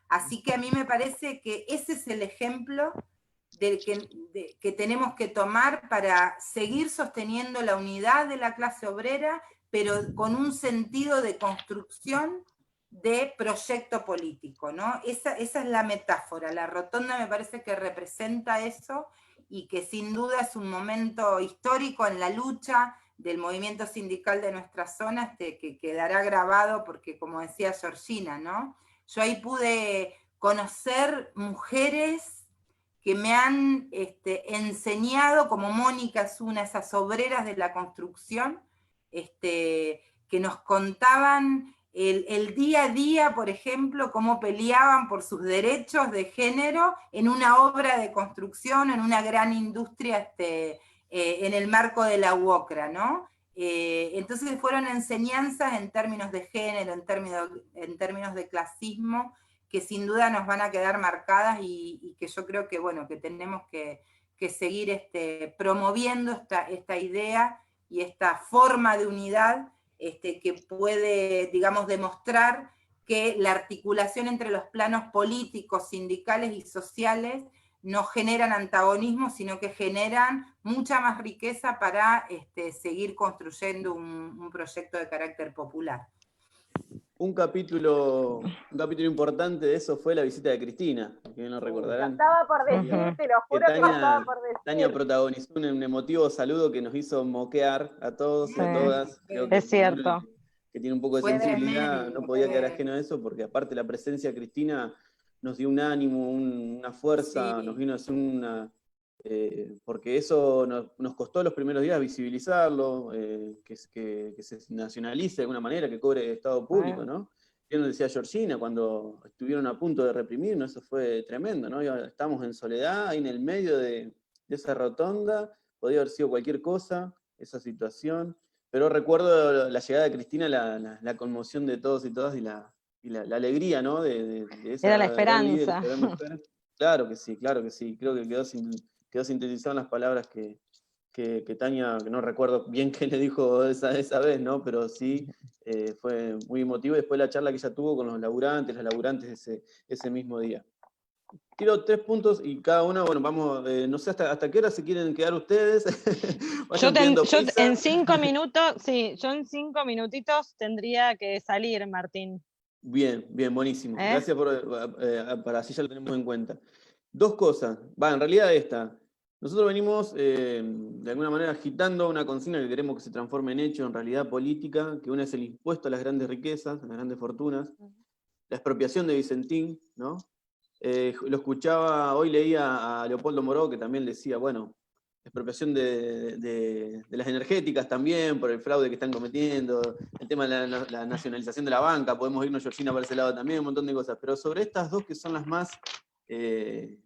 Así que a mí me parece que ese es el ejemplo que tenemos que tomar para seguir sosteniendo la unidad de la clase obrera, pero con un sentido de construcción de proyecto político, ¿no? Esa es la metáfora. La Rotonda me parece que representa eso y que sin duda es un momento histórico en la lucha del movimiento sindical de nuestra zona que quedará grabado porque, como decía Georgina, ¿no? Yo ahí pude conocer mujeres que me han enseñado, como Mónica es una, esas obreras de la construcción, que nos contaban el día a día, por ejemplo, cómo peleaban por sus derechos de género en una obra de construcción, en una gran industria en el marco de la UOCRA, ¿no? Entonces fueron enseñanzas en términos de género, en términos de clasismo, que sin duda nos van a quedar marcadas y que yo creo que, bueno, que tenemos que seguir promoviendo esta idea y esta forma de unidad que puede, digamos, demostrar que la articulación entre los planos políticos, sindicales y sociales no generan antagonismo, sino que generan mucha más riqueza para seguir construyendo un proyecto de carácter popular. Un capítulo importante de eso fue la visita de Cristina, que bien lo recordarán. Estaba por decir, te lo juro que estaba por decir. Tania protagonizó un emotivo saludo que nos hizo moquear a todos y a todas. Creo que es cierto. Que tiene un poco de sensibilidad, no podía quedar ajeno a eso, porque aparte la presencia de Cristina nos dio un ánimo, una fuerza, sí. Nos vino a hacer porque eso nos costó los primeros días visibilizarlo, que se nacionalice de alguna manera, que cobre estado público, ¿no? Bien nos decía Georgina, cuando estuvieron a punto de reprimirnos, eso fue tremendo, ¿no? Estamos en soledad, ahí en el medio de esa rotonda, podía haber sido cualquier cosa, esa situación, pero recuerdo la llegada de Cristina, la conmoción de todos y todas, y la alegría, ¿no? De esa, era la esperanza. Claro que sí, creo que quedó sintetizado en las palabras que Tania, que no recuerdo bien qué le dijo esa vez, ¿no? Pero sí, fue muy emotivo, y después la charla que ella tuvo con los laburantes, las laburantes ese mismo día. Tiro 3 puntos y cada uno, bueno, vamos, no sé hasta qué hora se quieren quedar ustedes. yo en 5 minutos, sí, yo en 5 minutitos tendría que salir, Martín. Bien, buenísimo. Gracias para así ya lo tenemos en cuenta. 2 cosas, en realidad esta. Nosotros venimos, de alguna manera, agitando una consigna que queremos que se transforme en hecho, en realidad política, que una es el impuesto a las grandes riquezas, a las grandes fortunas, la expropiación de Vicentín, ¿no? Lo escuchaba, hoy leía a Leopoldo Moró, que también decía, bueno, expropiación de las energéticas también, por el fraude que están cometiendo, el tema de la nacionalización de la banca, podemos irnos, Georgina, para ese lado también, un montón de cosas, pero sobre estas 2 que son las más que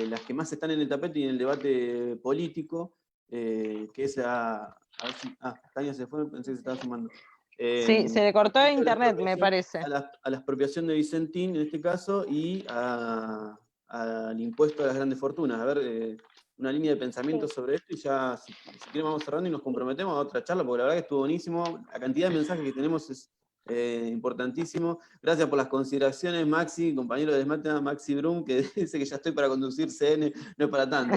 las que más están en el tapete y en el debate político, que es a ver si, Tania se fue, pensé que se estaba sumando. Sí, se le cortó internet, me parece. A la expropiación de Vicentín, en este caso, y al impuesto a las grandes fortunas. A ver, una línea de pensamiento sobre esto, y ya, si quieren, vamos cerrando y nos comprometemos a otra charla, porque la verdad que estuvo buenísimo. La cantidad de mensajes que tenemos es importantísimo. Gracias por las consideraciones, Maxi, compañero de Desmata, Maxi Brum, que dice que ya estoy para conducir CN, no es para tanto.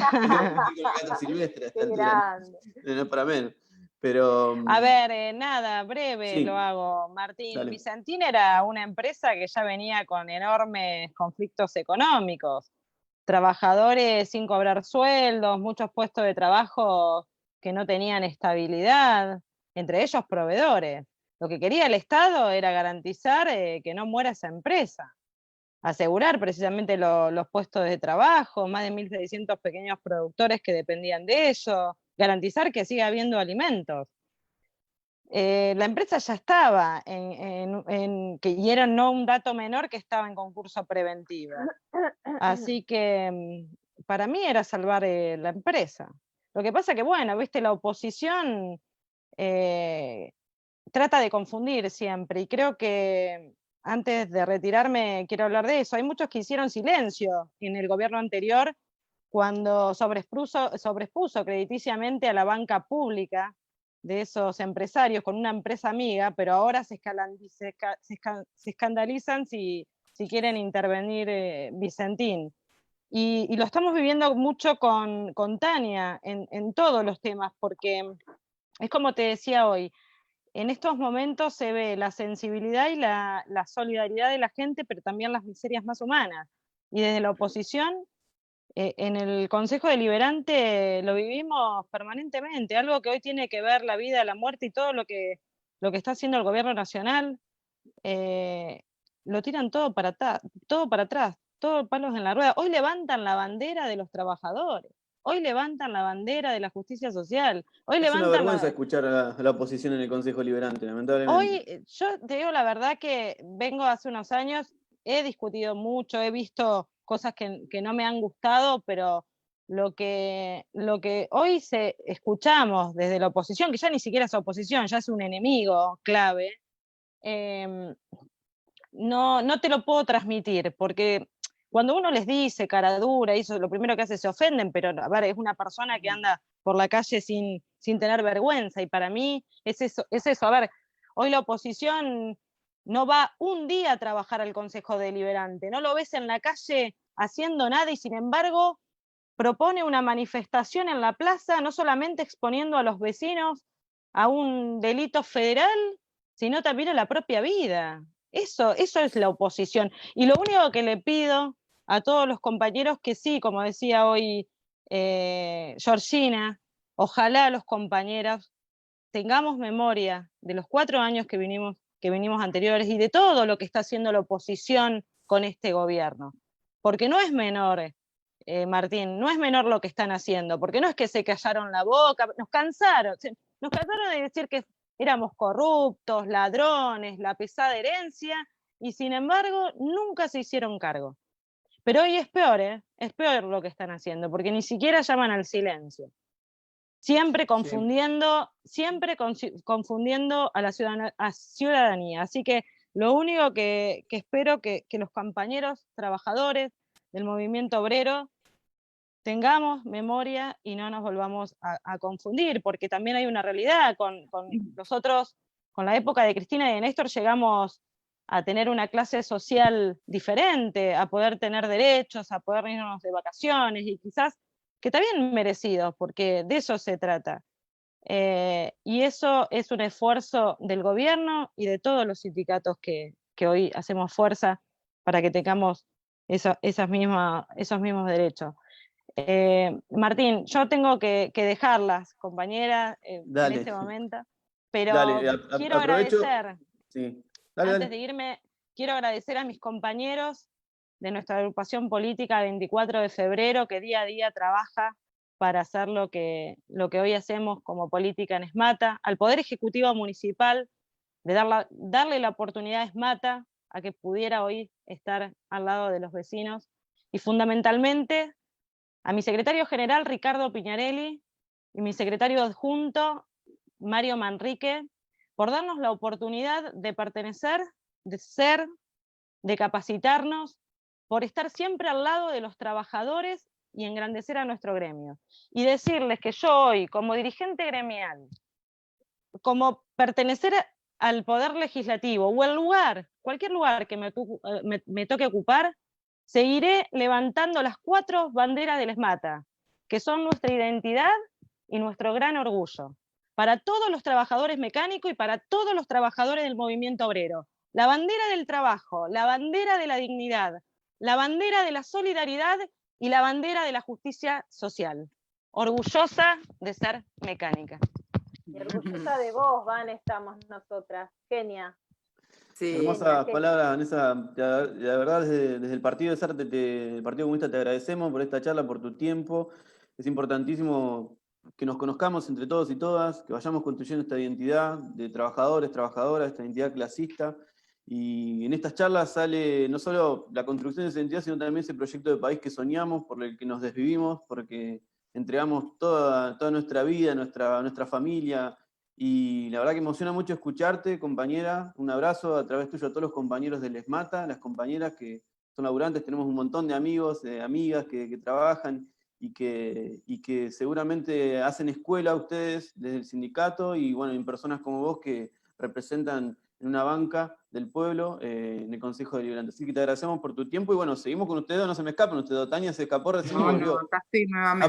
Silvestre, a esta altura, no es para menos. Pero, a ver, nada, breve sí, lo hago, Martín. dale. Vicentín era una empresa que ya venía con enormes conflictos económicos, trabajadores sin cobrar sueldos, muchos puestos de trabajo que no tenían estabilidad, entre ellos proveedores. Lo que quería el Estado era garantizar que no muera esa empresa, asegurar precisamente los puestos de trabajo, más de 1.600 pequeños productores que dependían de ello, garantizar que siga habiendo alimentos. La empresa ya estaba y era no un dato menor que estaba en concurso preventivo. Así que para mí era salvar la empresa. Lo que pasa que, bueno, viste, la oposición trata de confundir siempre, y creo que antes de retirarme quiero hablar de eso. Hay muchos que hicieron silencio en el gobierno anterior cuando sobreexpuso crediticiamente a la banca pública de esos empresarios con una empresa amiga, pero ahora se escandalizan si quieren intervenir Vicentín. Y lo estamos viviendo mucho con Tania en todos los temas, porque es como te decía hoy, en estos momentos se ve la sensibilidad y la solidaridad de la gente, pero también las miserias más humanas. Y desde la oposición, en el Consejo Deliberante lo vivimos permanentemente, algo que hoy tiene que ver la vida, la muerte y todo lo que está haciendo el gobierno nacional, lo tiran todo para atrás, todos palos en la rueda. Hoy levantan la bandera de los trabajadores, hoy levantan la bandera de la justicia social, hoy Es una levantan vergüenza escuchar a la oposición en el Consejo Deliberante, lamentablemente. Hoy, yo te digo la verdad que vengo hace unos años, he discutido mucho, he visto cosas que no me han gustado, pero lo que hoy escuchamos desde la oposición, que ya ni siquiera es oposición, ya es un enemigo clave, no te lo puedo transmitir, porque cuando uno les dice cara dura, eso lo primero que hace se ofenden, pero a ver, es una persona que anda por la calle sin tener vergüenza, y para mí es eso, a ver, hoy la oposición no va un día a trabajar al Consejo Deliberante, no lo ves en la calle haciendo nada, y sin embargo propone una manifestación en la plaza, no solamente exponiendo a los vecinos a un delito federal, sino también a la propia vida. Eso es la oposición. Y lo único que le pido a todos los compañeros, que sí, como decía hoy Georgina, ojalá los compañeros tengamos memoria de los 4 años que vinimos anteriores y de todo lo que está haciendo la oposición con este gobierno. Porque no es menor, Martín, no es menor lo que están haciendo, porque no es que se callaron la boca, nos cansaron de decir que éramos corruptos, ladrones, la pesada herencia, y sin embargo nunca se hicieron cargo. Pero hoy es peor, es peor lo que están haciendo, porque ni siquiera llaman al silencio. Siempre confundiendo a la ciudadanía. Así que lo único que espero que los compañeros trabajadores del movimiento obrero tengamos memoria y no nos volvamos a confundir, porque también hay una realidad. Con nosotros, con la época de Cristina y de Néstor, llegamos a tener una clase social diferente, a poder tener derechos, a poder irnos de vacaciones, y quizás que también merecidos, porque de eso se trata. Y eso es un esfuerzo del gobierno y de todos los sindicatos que hoy hacemos fuerza para que tengamos esos mismos derechos. Martín, yo tengo que dejarlas, compañeras, en este momento, pero quiero agradecer, sí. antes de irme, quiero agradecer a mis compañeros de nuestra agrupación política 24 de febrero, que día a día trabaja para hacer lo que hoy hacemos como política en Esmata, al Poder Ejecutivo Municipal, de darle la oportunidad a Esmata a que pudiera hoy estar al lado de los vecinos, y fundamentalmente a mi secretario general Ricardo Piñarelli y mi secretario adjunto Mario Manrique por darnos la oportunidad de pertenecer, de ser, de capacitarnos, por estar siempre al lado de los trabajadores y engrandecer a nuestro gremio. Y decirles que yo hoy, como dirigente gremial, como pertenecer al Poder Legislativo o el lugar, cualquier lugar que me toque ocupar, seguiré levantando las 4 banderas del ESMATA, que son nuestra identidad y nuestro gran orgullo, para todos los trabajadores mecánicos y para todos los trabajadores del movimiento obrero. La bandera del trabajo, la bandera de la dignidad, la bandera de la solidaridad y la bandera de la justicia social. Orgullosa de ser mecánica. Y orgullosa de vos, Van, estamos nosotras. Genia. Sí. Hermosas palabras, Vanessa. La verdad, desde el Partido de Sarte, el Partido Comunista, te agradecemos por esta charla, por tu tiempo. Es importantísimo que nos conozcamos entre todos y todas, que vayamos construyendo esta identidad de trabajadores, trabajadoras, esta identidad clasista. Y en estas charlas sale no solo la construcción de esa identidad, sino también ese proyecto de país que soñamos, por el que nos desvivimos, porque entregamos toda nuestra vida, nuestra familia. Y la verdad que emociona mucho escucharte, compañera. Un abrazo a través tuyo a todos los compañeros del ESMATA, las compañeras que son laburantes. Tenemos un montón de amigos, amigas que trabajan y que seguramente hacen escuela ustedes desde el sindicato y bueno, en personas como vos que representan en una banca del pueblo, en el Consejo Deliberante. Así que te agradecemos por tu tiempo y bueno, seguimos con ustedes, no se me escapan ustedes. Tania se escapó recién y volvió. Acá estoy nuevamente.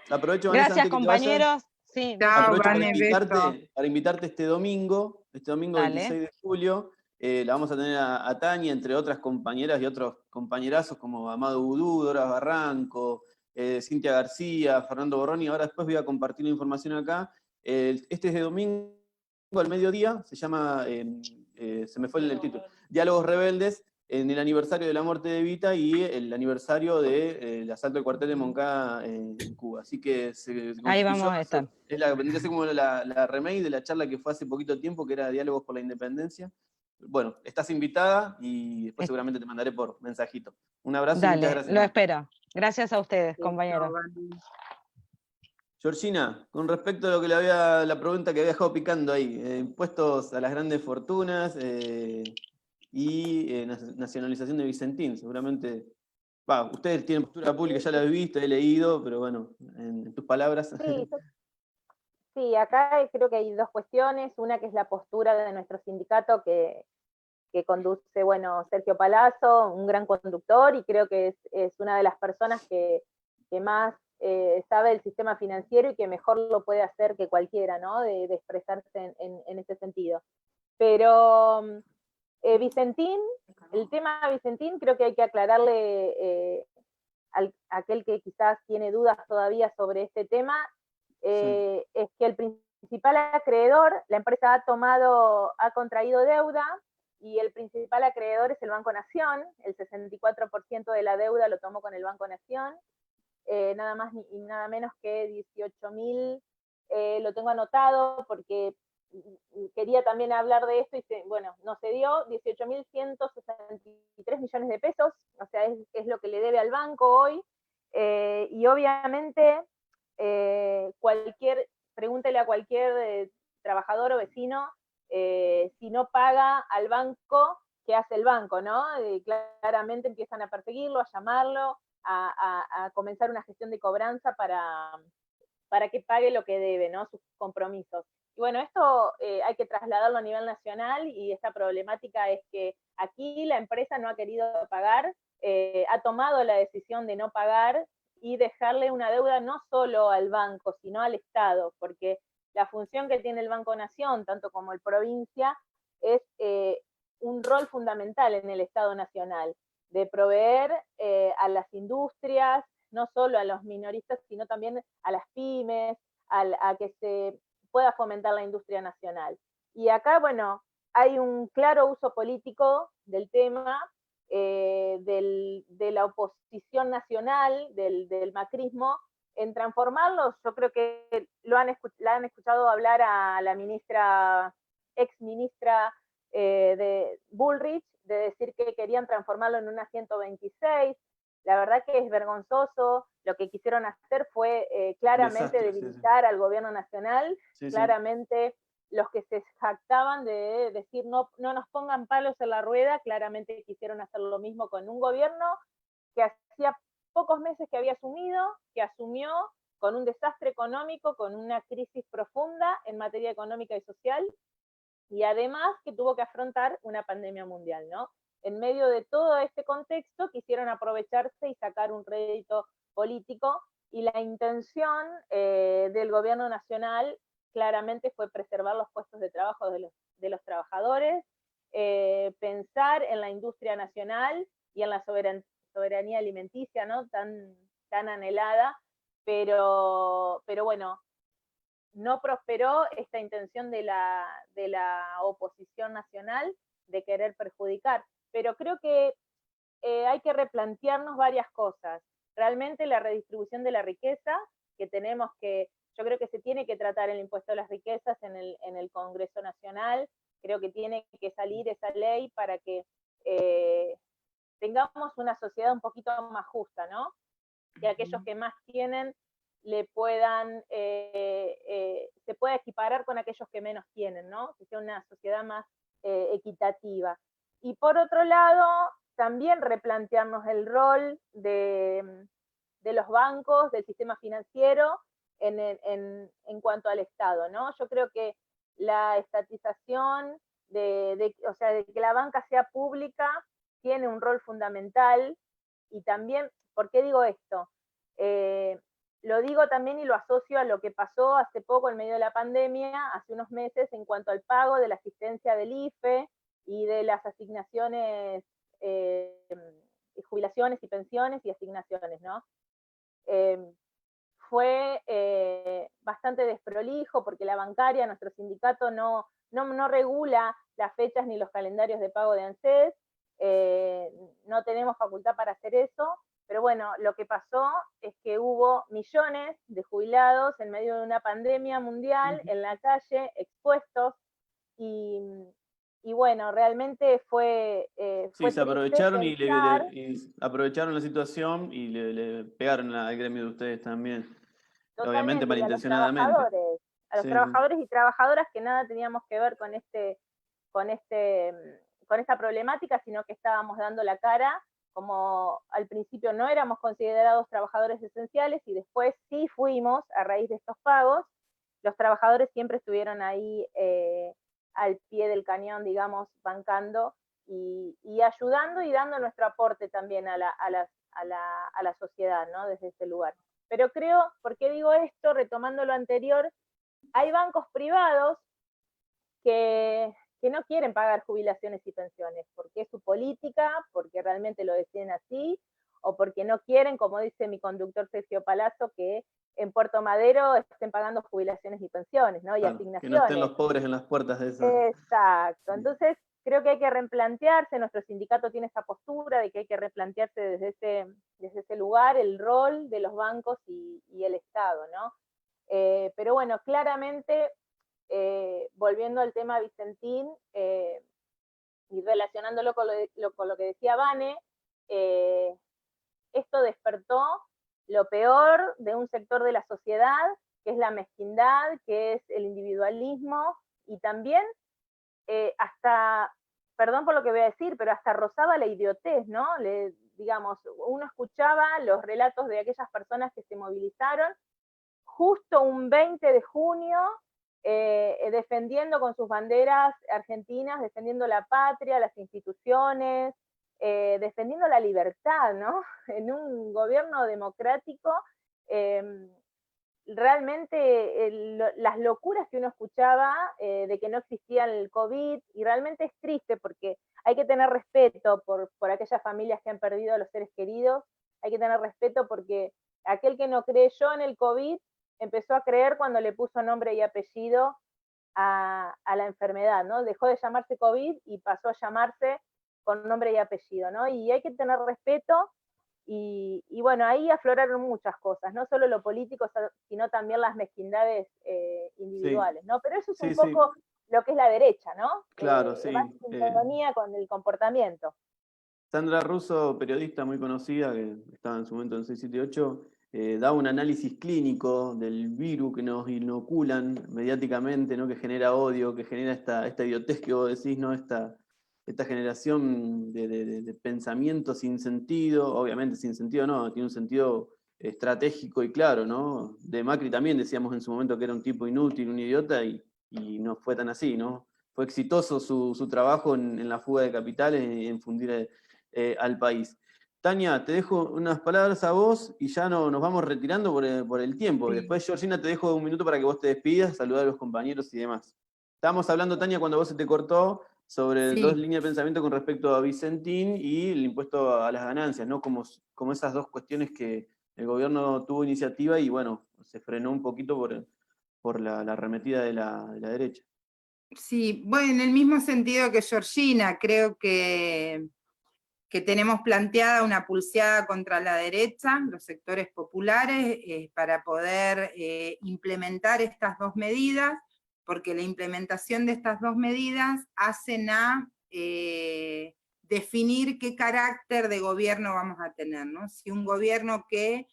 Aprovecho, Vanessa, Gracias, antes que compañeros. te vayas. Sí, Chao, Aprovecho Vane, beso. para invitarte este domingo Dale. 26 de julio. La vamos a tener a Tania, entre otras compañeras y otros compañerazos como Amado Udú, Dora Barranco, Cintia García, Fernando Borroni. Ahora después voy a compartir la información acá. Este es de domingo al mediodía, se llama, se me fue el título, Diálogos Rebeldes, en el aniversario de la muerte de Evita y el aniversario del asalto del cuartel de Moncada en Cuba. Así que ahí vamos a estar. vendría a ser como la remake de la charla que fue hace poquito tiempo, que era Diálogos por la Independencia. Bueno, estás invitada y después seguramente te mandaré por mensajito. Un abrazo y muchas Dale, gracias. lo espero. Gracias a ustedes, compañeros. Georgina, con respecto a lo que la pregunta que había dejado picando ahí, impuestos a las grandes fortunas y nacionalización de Vicentín, seguramente, ustedes tienen postura pública, ya la he visto, he leído, pero bueno, en tus palabras. Sí, acá creo que hay 2 cuestiones, una que es la postura de nuestro sindicato que conduce, bueno, Sergio Palazzo, un gran conductor, y creo que es una de las personas que más sabe del sistema financiero y que mejor lo puede hacer que cualquiera, ¿no? De expresarse en ese sentido. Pero Vicentín, el tema Vicentín, creo que hay que aclararle a aquel que quizás tiene dudas todavía sobre este tema, es que el principal acreedor, la empresa ha contraído deuda, y el principal acreedor es el Banco Nación, el 64% de la deuda lo tomó con el Banco Nación, nada más y nada menos que 18.000, lo tengo anotado porque quería también hablar de esto y bueno, no se dio, 18.163 millones de pesos, o sea, es lo que le debe al banco hoy, y obviamente pregúntele a cualquier trabajador o vecino, si no paga al banco, ¿qué hace el banco? ¿No? Claramente empiezan a perseguirlo, a llamarlo, a comenzar una gestión de cobranza para que pague lo que debe, ¿no? Sus compromisos. Y bueno, esto hay que trasladarlo a nivel nacional, y esta problemática es que aquí la empresa no ha querido pagar, ha tomado la decisión de no pagar y dejarle una deuda no solo al banco, sino al Estado, porque la función que tiene el Banco Nación, tanto como el provincia, es un rol fundamental en el Estado Nacional, de proveer a las industrias, no solo a los minoristas, sino también a las pymes, a que se pueda fomentar la industria nacional. Y acá, bueno, hay un claro uso político del tema, de la oposición nacional, del macrismo, en transformarlos. Yo creo que la han escuchado hablar a la ex ministra de Bullrich, de decir que querían transformarlo en una 126, la verdad que es vergonzoso. Lo que quisieron hacer fue claramente Desastre, debilitar al gobierno nacional, sí, claramente los que se jactaban de decir no, no nos pongan palos en la rueda, claramente quisieron hacer lo mismo con un gobierno que hacía pocos meses que había asumido, que asumió con un desastre económico, con una crisis profunda en materia económica y social, y además que tuvo que afrontar una pandemia mundial, ¿no? En medio de todo este contexto quisieron aprovecharse y sacar un rédito político, y la intención del gobierno nacional claramente fue preservar los puestos de trabajo de los trabajadores, pensar en la industria nacional y en la soberanía alimenticia, ¿no? Tan anhelada, pero bueno, no prosperó esta intención de la oposición nacional de querer perjudicar. Pero creo que hay que replantearnos varias cosas. Realmente la redistribución de la riqueza, que tenemos que, yo creo que se tiene que tratar el impuesto a las riquezas en el Congreso Nacional, creo que tiene que salir esa ley para que tengamos una sociedad un poquito más justa, ¿no? Que aquellos que más tienen le puedan, se pueda equiparar con aquellos que menos tienen, ¿no? Que sea una sociedad más equitativa. Y por otro lado, también replantearnos el rol de los bancos, del sistema financiero, en cuanto al Estado, ¿no? Yo creo que la estatización, o sea, de que la banca sea pública, tiene un rol fundamental. Y también, ¿por qué digo esto? Lo digo también y lo asocio a lo que pasó hace poco en medio de la pandemia, hace unos meses, en cuanto al pago de la asistencia del IFE y de las asignaciones, jubilaciones y pensiones y asignaciones, ¿no? Fue bastante desprolijo porque la bancaria, nuestro sindicato, no regula las fechas ni los calendarios de pago de ANSES, no tenemos facultad para hacer eso, pero bueno, lo que pasó es que hubo millones de jubilados en medio de una pandemia mundial en la calle, expuestos, y bueno, realmente fue Sí, se triste aprovecharon pensar. y aprovecharon la situación y le pegaron al gremio de ustedes también. Obviamente Totalmente, y malintencionadamente. a los Sí, trabajadores y trabajadoras que nada teníamos que ver con esta problemática, sino que estábamos dando la cara, como al principio no éramos considerados trabajadores esenciales y después sí fuimos a raíz de estos pagos. Los trabajadores siempre estuvieron ahí al pie del cañón, digamos, bancando y ayudando y dando nuestro aporte también a la sociedad, ¿no? Desde ese lugar. Pero creo, ¿por qué digo esto? Retomando lo anterior, hay bancos privados que no quieren pagar jubilaciones y pensiones, porque es su política, porque realmente lo deciden así, o porque no quieren, como dice mi conductor Sergio Palazzo, que en Puerto Madero estén pagando jubilaciones y pensiones, ¿no? Y claro, que no estén asignaciones. los pobres en las puertas de eso. Exacto. Entonces, creo que hay que replantearse, nuestro sindicato tiene esa postura de que hay que replantearse desde ese lugar el rol de los bancos y el Estado, ¿no? Pero bueno, claramente, volviendo al tema Vicentín, y relacionándolo con lo que decía Vane, esto despertó lo peor de un sector de la sociedad, que es la mezquindad, que es el individualismo, y también hasta, perdón por lo que voy a decir, pero hasta rozaba la idiotez, ¿no? Digamos, uno escuchaba los relatos de aquellas personas que se movilizaron justo un 20 de junio, defendiendo con sus banderas argentinas, defendiendo la patria, las instituciones, defendiendo la libertad, ¿no? En un gobierno democrático, realmente las locuras que uno escuchaba de que no existía el COVID, y realmente es triste porque hay que tener respeto por aquellas familias que han perdido a los seres queridos, hay que tener respeto porque aquel que no creyó en el COVID empezó a creer cuando le puso nombre y apellido a la enfermedad, ¿no? Dejó de llamarse COVID y pasó a llamarse con nombre y apellido, ¿no? Y hay que tener respeto. Y bueno, ahí afloraron muchas cosas, no solo lo político, sino también las mezquindades individuales, ¿no? Pero eso es un poco lo que es la derecha, ¿no? Claro, sí. Va en sintonía con el comportamiento. Sandra Russo, periodista muy conocida, que estaba en su momento en 678, da un análisis clínico del virus que nos inoculan mediáticamente, ¿no? Que genera odio, que genera esta idiotez que vos decís, ¿no? Esta generación de pensamiento sin sentido, obviamente sin sentido no, tiene un sentido estratégico y claro, ¿no? De Macri también decíamos en su momento que era un tipo inútil, un idiota, y no fue tan así, ¿no? Fue exitoso su trabajo en la fuga de capitales y en fundir al país. Tania, te dejo unas palabras a vos y ya nos vamos retirando por el tiempo. Sí. Después, Georgina, te dejo un minuto para que vos te despidas, saludar a los compañeros y demás. Estábamos hablando, Tania, cuando vos se te cortó, sobre Sí. dos líneas de pensamiento con respecto a Vicentín y el impuesto a las ganancias, ¿no? Como esas dos cuestiones que el gobierno tuvo iniciativa y, bueno, se frenó un poquito por la arremetida de la derecha. Sí, bueno, en el mismo sentido que Georgina, creo que tenemos planteada una pulseada contra la derecha, los sectores populares, para poder implementar estas dos medidas, porque la implementación de estas dos medidas hacen a definir qué carácter de gobierno vamos a tener, ¿no? Si un gobierno que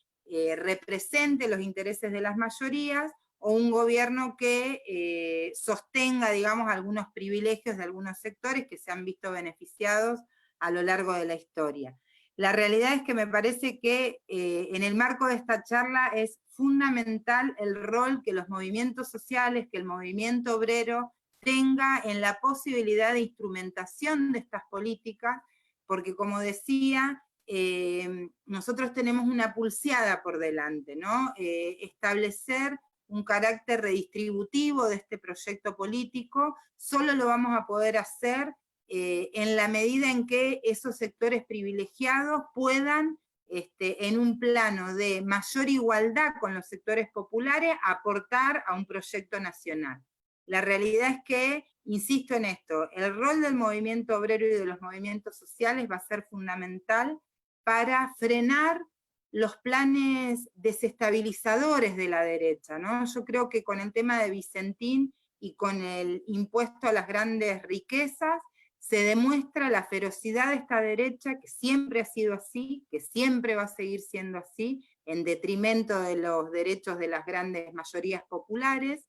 represente los intereses de las mayorías, o un gobierno que sostenga, digamos, algunos privilegios de algunos sectores que se han visto beneficiados a lo largo de la historia. La realidad es que me parece que en el marco de esta charla es fundamental el rol que los movimientos sociales, que el movimiento obrero tenga en la posibilidad de instrumentación de estas políticas, porque como decía, nosotros tenemos una pulseada por delante, ¿no? Establecer un carácter redistributivo de este proyecto político, solo lo vamos a poder hacer en la medida en que esos sectores privilegiados puedan, en un plano de mayor igualdad con los sectores populares, aportar a un proyecto nacional. La realidad es que, insisto en esto, el rol del movimiento obrero y de los movimientos sociales va a ser fundamental para frenar los planes desestabilizadores de la derecha, ¿no? Yo creo que con el tema de Vicentín y con el impuesto a las grandes riquezas, se demuestra la ferocidad de esta derecha, que siempre ha sido así, que siempre va a seguir siendo así, en detrimento de los derechos de las grandes mayorías populares,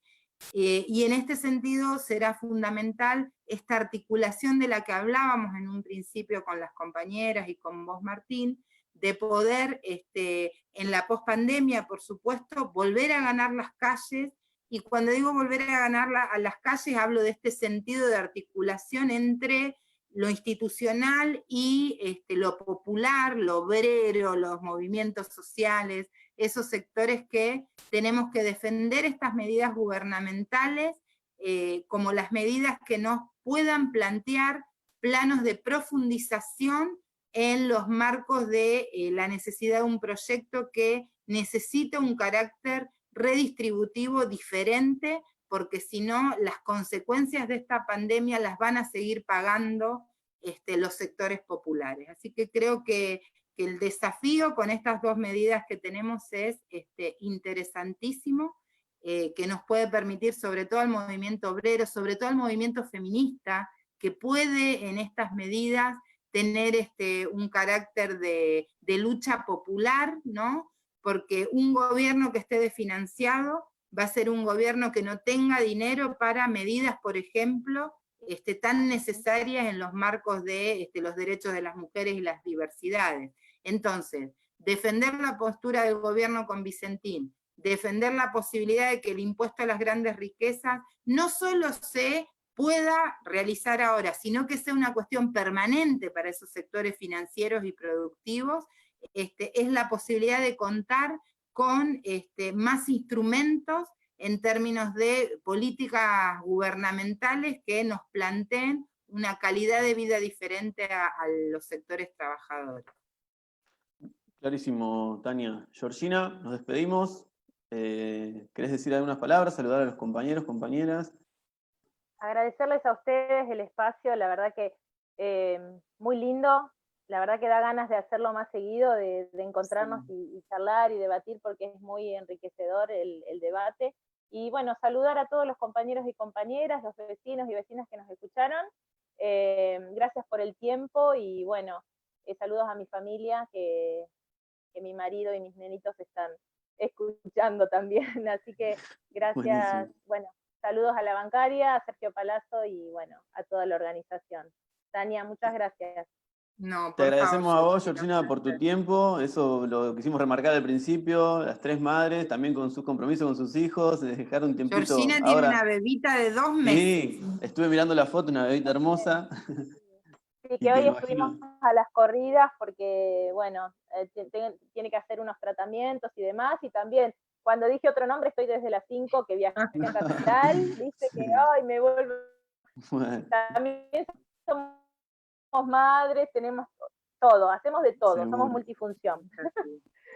y en este sentido será fundamental esta articulación de la que hablábamos en un principio con las compañeras y con vos, Martín, de poder, en la pospandemia, por supuesto, volver a ganar las calles. Y cuando digo volver a ganar a las calles, hablo de este sentido de articulación entre lo institucional y lo popular, lo obrero, los movimientos sociales, esos sectores que tenemos que defender estas medidas gubernamentales como las medidas que nos puedan plantear planos de profundización en los marcos de la necesidad de un proyecto que necesita un carácter redistributivo diferente, porque si no, las consecuencias de esta pandemia las van a seguir pagando los sectores populares. Así que creo que el desafío con estas dos medidas que tenemos es interesantísimo, que nos puede permitir, sobre todo al movimiento obrero, sobre todo al movimiento feminista, que puede en estas medidas tener un carácter de lucha popular, ¿no? Porque un gobierno que esté desfinanciado va a ser un gobierno que no tenga dinero para medidas, por ejemplo, tan necesarias en los marcos de los derechos de las mujeres y las diversidades. Entonces, defender la postura del gobierno con Vicentín, defender la posibilidad de que el impuesto a las grandes riquezas no solo se pueda realizar ahora, sino que sea una cuestión permanente para esos sectores financieros y productivos, es la posibilidad de contar con más instrumentos en términos de políticas gubernamentales que nos planteen una calidad de vida diferente a los sectores trabajadores. Clarísimo, Tania. Georgina, nos despedimos. ¿Querés decir algunas palabras? Saludar a los compañeros, compañeras. Agradecerles a ustedes el espacio, la verdad que muy lindo, la verdad que da ganas de hacerlo más seguido, de encontrarnos y charlar y debatir, porque es muy enriquecedor el debate. Y bueno, saludar a todos los compañeros y compañeras, los vecinos y vecinas que nos escucharon. Gracias por el tiempo y bueno, saludos a mi familia, que mi marido y mis nenitos están escuchando también, así que gracias, Buenísimo. bueno, saludos a la bancaria, a Sergio Palazzo y bueno, a toda la organización. Tania, muchas gracias. No, Te por favor, agradecemos a vos, Georgina, un Georgina, por tu placer. tiempo. Eso lo quisimos remarcar al principio. Las 3 madres, también con sus compromisos con sus hijos, de dejar un tiempito Georgina tiene una ahora. bebita de 2 meses. Sí, estuve mirando la foto, una bebita hermosa. Sí, Y que que hoy me estuvimos imagino. a las corridas porque, bueno, tiene que hacer unos tratamientos y demás, y también cuando dije otro nombre estoy desde las 5 que viajé a Capital, viste que Sí. hoy me vuelvo, Bueno, también somos madres, tenemos todo, hacemos de todo, somos seguro, multifunción. ¿Qué va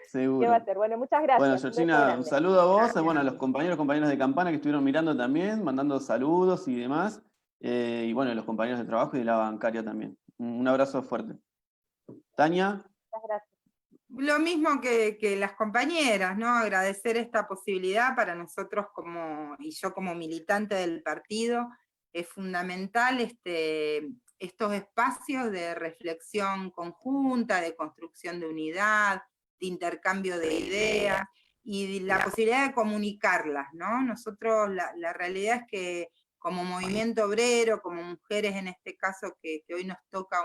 a seguro. ser? Bueno, muchas Bueno, gracias, un beso Georgina, un grande. saludo a vos, Gracias bueno, a a los vos. compañeros de Campana que estuvieron mirando también, mandando saludos y demás. Y bueno, a los compañeros de trabajo y de la bancaria también. Un abrazo fuerte. Tania, Muchas gracias. Lo mismo que las compañeras, ¿no? Agradecer esta posibilidad para nosotros y yo como militante del partido, es fundamental estos espacios de reflexión conjunta, de construcción de unidad, de intercambio de ideas y la posibilidad de comunicarlas, ¿no? Nosotros, la realidad es que como movimiento obrero, como mujeres en este caso, que hoy nos toca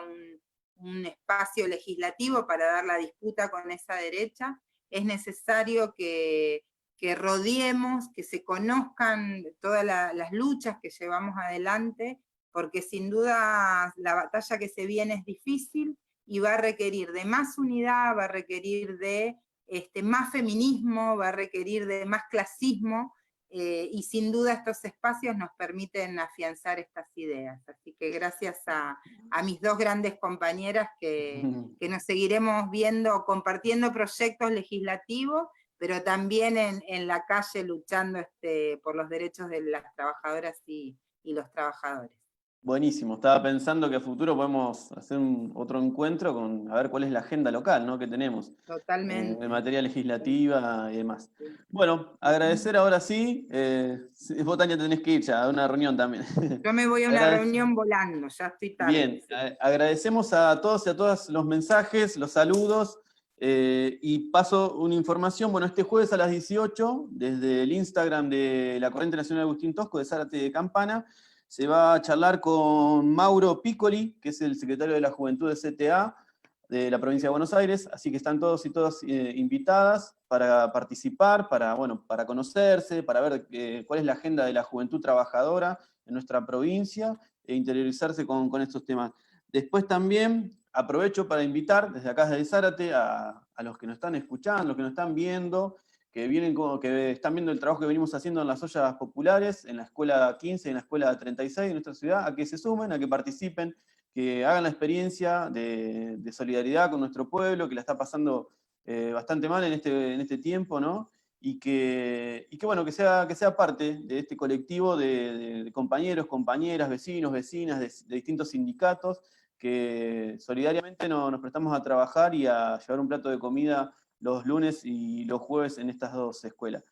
un espacio legislativo para dar la disputa con esa derecha, es necesario que rodeemos, que se conozcan todas las luchas que llevamos adelante, porque sin duda la batalla que se viene es difícil y va a requerir de más unidad, va a requerir de más feminismo, va a requerir de más clasismo, y sin duda estos espacios nos permiten afianzar estas ideas. Así que gracias a mis 2 grandes compañeras que nos seguiremos viendo, compartiendo proyectos legislativos, pero también en la calle luchando por los derechos de las trabajadoras y los trabajadores. buenísimo. Estaba pensando que a futuro podemos hacer otro encuentro con a ver cuál es la agenda local, ¿no? que tenemos en Totalmente. materia legislativa y demás. Bueno, agradecer ahora sí. Vos, Tania, tenés que ir ya a una reunión también. Yo me voy a una Agradec- reunión volando, ya estoy tarde. Bien, agradecemos a todos y a todas los mensajes, los saludos, y paso una información. Bueno, este jueves a las 18, desde el Instagram de la Corriente Nacional Agustín Tosco de Zárate de Campana, se va a charlar con Mauro Piccoli, que es el secretario de la Juventud de CTA de la provincia de Buenos Aires, así que están todos y todas invitadas para participar, para conocerse, para ver cuál es la agenda de la juventud trabajadora en nuestra provincia e interiorizarse con estos temas. Después también aprovecho para invitar desde acá de Zárate a los que nos están escuchando, los que nos están viendo, que están viendo el trabajo que venimos haciendo en las ollas populares, en la escuela 15 y en la escuela 36 de nuestra ciudad, a que se sumen, a que participen, que hagan la experiencia de solidaridad con nuestro pueblo, que la está pasando bastante mal en este tiempo, ¿no? Y que bueno, que sea parte de este colectivo de compañeros, compañeras, vecinos, vecinas, de distintos sindicatos, que solidariamente nos prestamos a trabajar y a llevar un plato de comida los lunes y los jueves en estas 2 escuelas.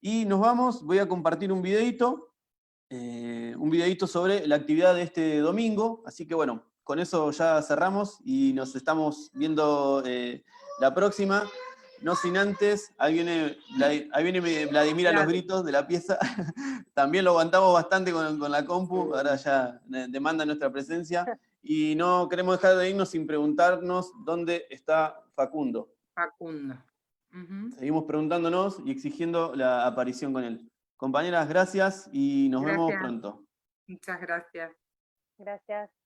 Y nos vamos, voy a compartir un videito sobre la actividad de este domingo, así que bueno, con eso ya cerramos y nos estamos viendo la próxima. No sin antes, ahí viene Vladimir a los gritos de la pieza. También lo aguantamos bastante con la compu, ahora ya demanda nuestra presencia. Y no queremos dejar de irnos sin preguntarnos dónde está Facundo. Facundo. Seguimos preguntándonos y exigiendo la aparición con él. Compañeras, gracias y nos vemos Gracias. pronto. Muchas gracias. Gracias.